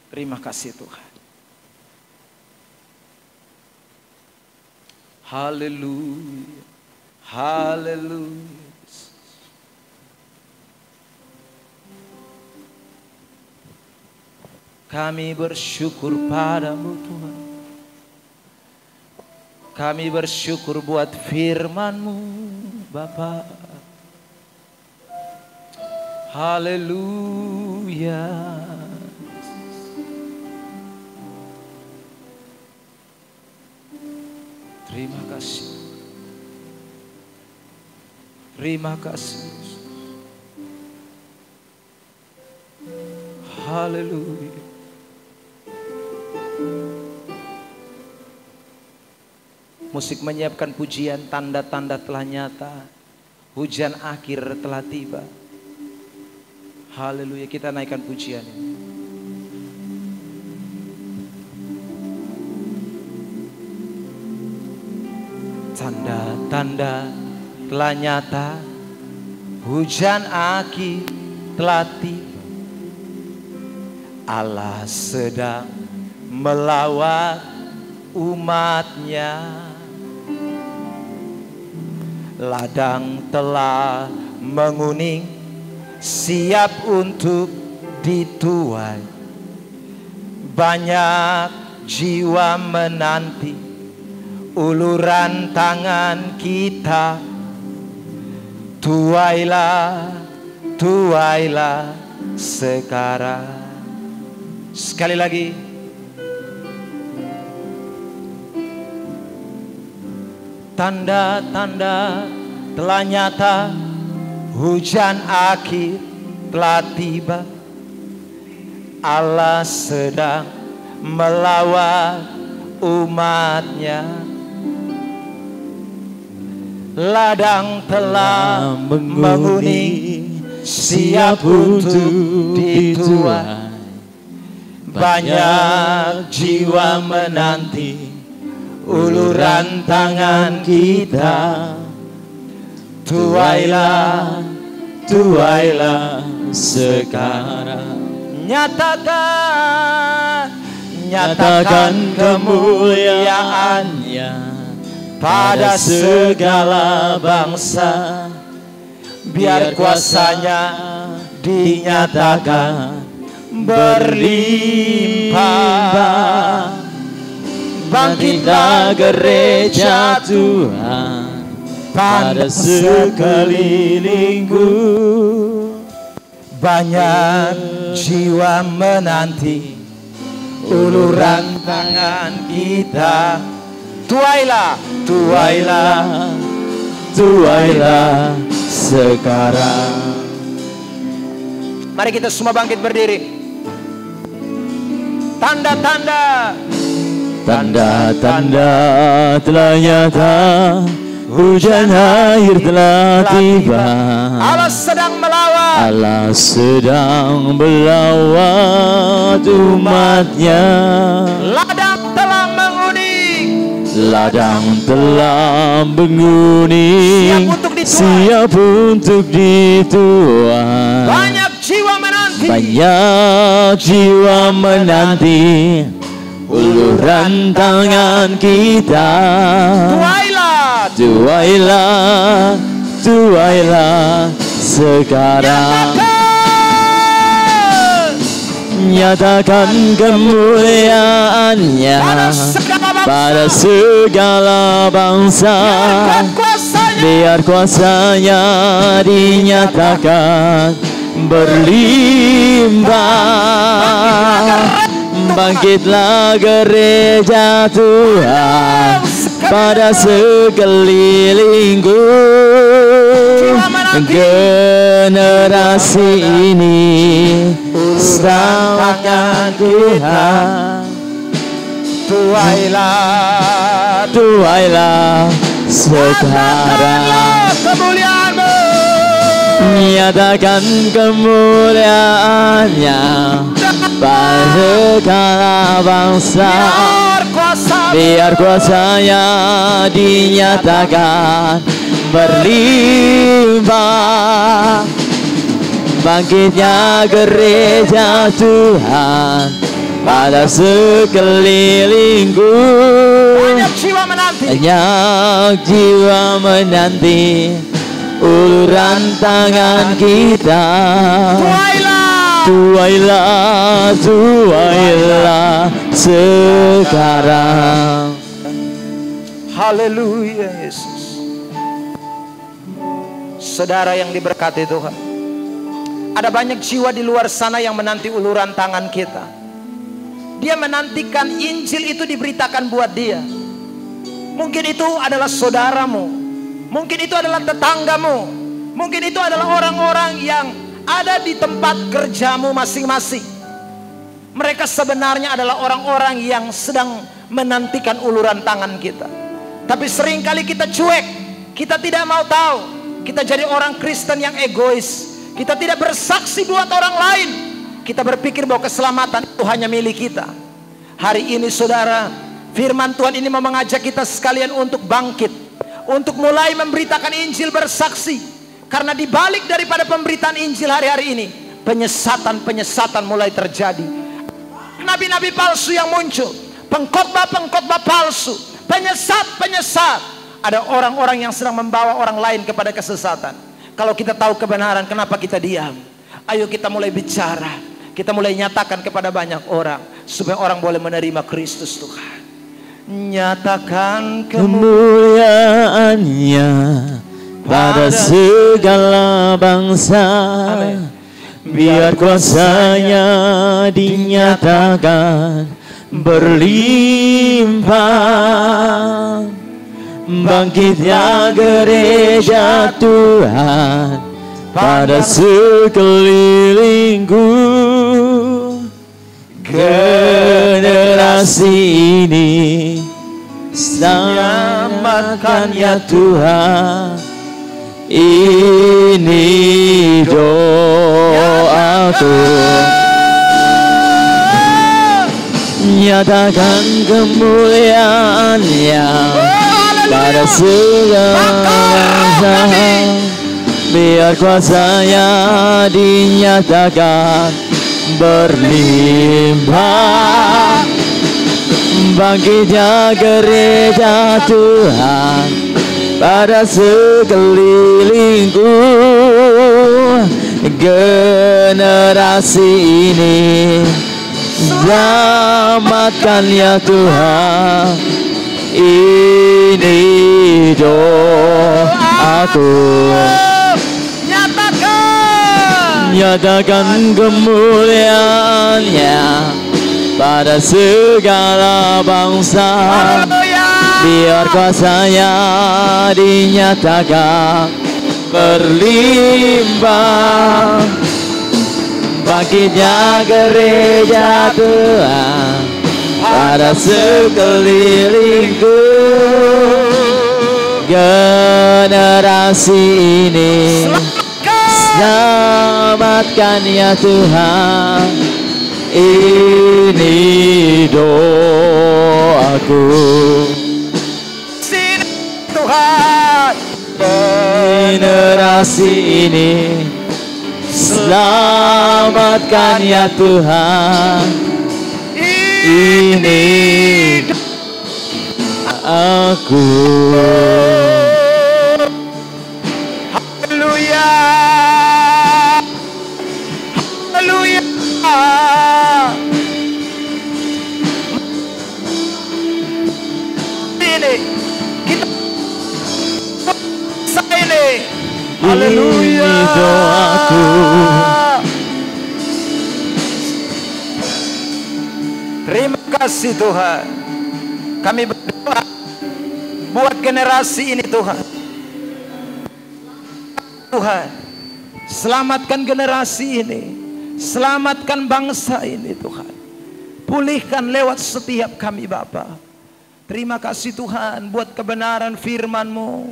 Terima kasih Tuhan. Haleluya, haleluya. Kami bersyukur padamu Tuhan. Kami bersyukur buat firman-Mu Bapa. Haleluya. Terima kasih. Terima kasih. Haleluya. Musik menyiapkan pujian, tanda-tanda telah nyata, hujan akhir telah tiba. Haleluya, kita naikkan pujian ini. Tanda-tanda telah nyata, hujan akhir telah tiba. Allah sedang melawat umat-Nya. Ladang telah menguning, siap untuk dituai. Banyak jiwa menanti uluran tangan kita. Tuailah, tuailah sekarang. Sekali lagi. Tanda-tanda telah nyata, hujan akhir telah tiba. Allah sedang melawat umat-Nya. Ladang telah menguning, siap untuk dituai. Banyak jiwa menanti uluran tangan kita. Tuailah, tuailah sekarang. Nyatakan, nyatakan kemuliaan-Nya pada segala bangsa. Biar kuasa-Nya dinyatakan berlimpah. Bangkitlah gereja Tuhan pada sekelilingku. Banyak jiwa menanti uluran tangan kita. Tuailah, tuailah, tuailah sekarang. Mari kita semua bangkit berdiri. Tanda-tanda, tanda-tanda telah nyata, hujan akhir telah tiba. Allah sedang melawat, Allah sedang melawat umat-Nya. Ladang telah menguning, ladang telah menguning, siap untuk dituai. Banyak jiwa menanti, banyak jiwa menanti uluran tangan kita. Tuailah, tuailah, tuailah sekarang. Nyatakan kemuliaan-Nya pada segala bangsa. Biar kuasa-Nya dinyatakan berlimpah. Bangkitlah gereja Tuhan pada sekelilingku. Generasi ini serahkan Tuhan. Tuailah, tuailah sekarang, kemuliaan-Mu. nyatakan kemuliaan-Nya pada segala bangsa. Biar kuasa-Nya dinyatakan berlimpah. Bangkitnya gereja Tuhan pada sekelilingku. Banyak jiwa menanti, banyak jiwa menanti uluran tangan kita. Tuailah, tuailah sekarang. Haleluya Yesus. Saudara yang diberkati Tuhan, ada banyak jiwa di luar sana yang menanti uluran tangan kita. Dia menantikan Injil itu diberitakan buat dia. Mungkin itu adalah saudaramu, mungkin itu adalah tetanggamu, mungkin itu adalah orang-orang yang ada di tempat kerjamu masing-masing. Mereka sebenarnya adalah orang-orang yang sedang menantikan uluran tangan kita. Tapi seringkali kita cuek, kita tidak mau tahu. Kita jadi orang Kristen yang egois. Kita tidak bersaksi buat orang lain. Kita berpikir bahwa keselamatan itu hanya milik kita. Hari ini saudara, firman Tuhan ini mau mengajak kita sekalian untuk bangkit, untuk mulai memberitakan Injil, bersaksi. Karena dibalik daripada pemberitaan Injil hari-hari ini, penyesatan-penyesatan mulai terjadi. Nabi-nabi palsu yang muncul, pengkhotbah-pengkhotbah palsu, penyesat-penyesat. Ada orang-orang yang sedang membawa orang lain kepada kesesatan. Kalau kita tahu kebenaran, kenapa kita diam? Ayo kita mulai bicara, kita mulai nyatakan kepada banyak orang, supaya orang boleh menerima Kristus Tuhan. Nyatakan kemuliaan-Nya pada segala bangsa. Amin. Biar kuasa-Nya dinyatakan berlimpah. Bangkitnya gereja Tuhan pada sekelilingku. Generasi ini selamatkan ya Tuhan. Ini doaku. Nyatakan kemuliaan-Nya pada segala bangsa. Biar kuasa-Nya dinyatakan berlimpah. Bangkitnya gereja Tuhan pada sekelilingku. Generasi ini selamatkan ya Tuhan. Ini doaku. Nyatakan kemuliaan-Nya pada segala bangsa. Biar kuasa-Nya dinyatakan berlimpah. Bangkitnya gereja Tuhan pada sekelilingku. Generasi ini selamatkan ya Tuhan. Ini doaku. Tuhan, generasi ini selamatkan ya Tuhan. Ini aku. Haleluya, haleluya. Ini kita ini. Haleluya. Ini doaku. Terima kasih Tuhan. Kami berdoa buat generasi ini Tuhan. Tuhan, selamatkan generasi ini, selamatkan bangsa ini Tuhan. Pulihkan lewat setiap kami Bapa. Terima kasih Tuhan buat kebenaran firman-Mu.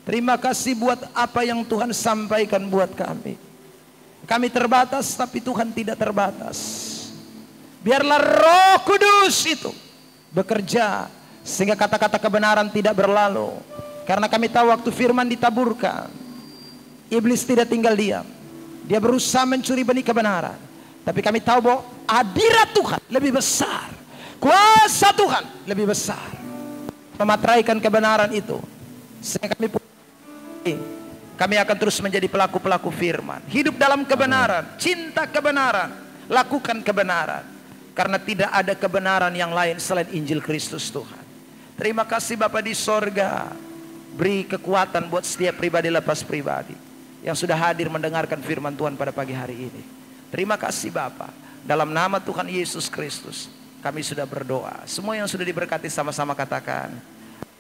Terima kasih buat apa yang Tuhan sampaikan buat kami. Kami terbatas tapi Tuhan tidak terbatas. Biarlah Roh Kudus itu bekerja sehingga kata-kata kebenaran tidak berlalu. Karena kami tahu waktu firman ditaburkan, iblis tidak tinggal diam. Dia berusaha mencuri benih kebenaran. Tapi kami tahu bahwa hadirat Tuhan lebih besar. Kuasa Tuhan lebih besar. Mematraikan kebenaran itu. Sehingga kami akan terus menjadi pelaku-pelaku firman. Hidup dalam kebenaran. Cinta kebenaran. Lakukan kebenaran. Karena tidak ada kebenaran yang lain selain Injil Kristus Tuhan. Terima kasih Bapa di sorga. Beri kekuatan buat setiap pribadi lepas pribadi yang sudah hadir mendengarkan firman Tuhan pada pagi hari ini. Terima kasih Bapa. Dalam nama Tuhan Yesus Kristus kami sudah berdoa. Semua yang sudah diberkati sama-sama katakan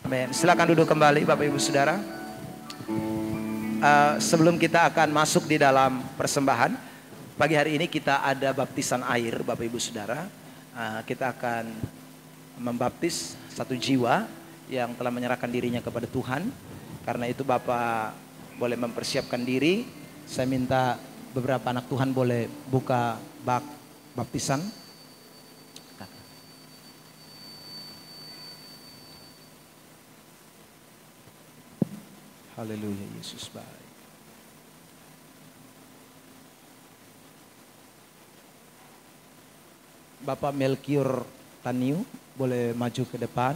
amin. Silakan duduk kembali Bapak Ibu Saudara. Sebelum kita akan masuk di dalam persembahan, pagi hari ini kita ada baptisan air Bapak Ibu Saudara. Kita akan membaptis satu jiwa yang telah menyerahkan dirinya kepada Tuhan. Karena itu Bapak boleh mempersiapkan diri. Saya minta beberapa anak Tuhan boleh buka bak baptisan. Haleluya, Yesus baik. Bapak Melkior Taniu boleh maju ke depan.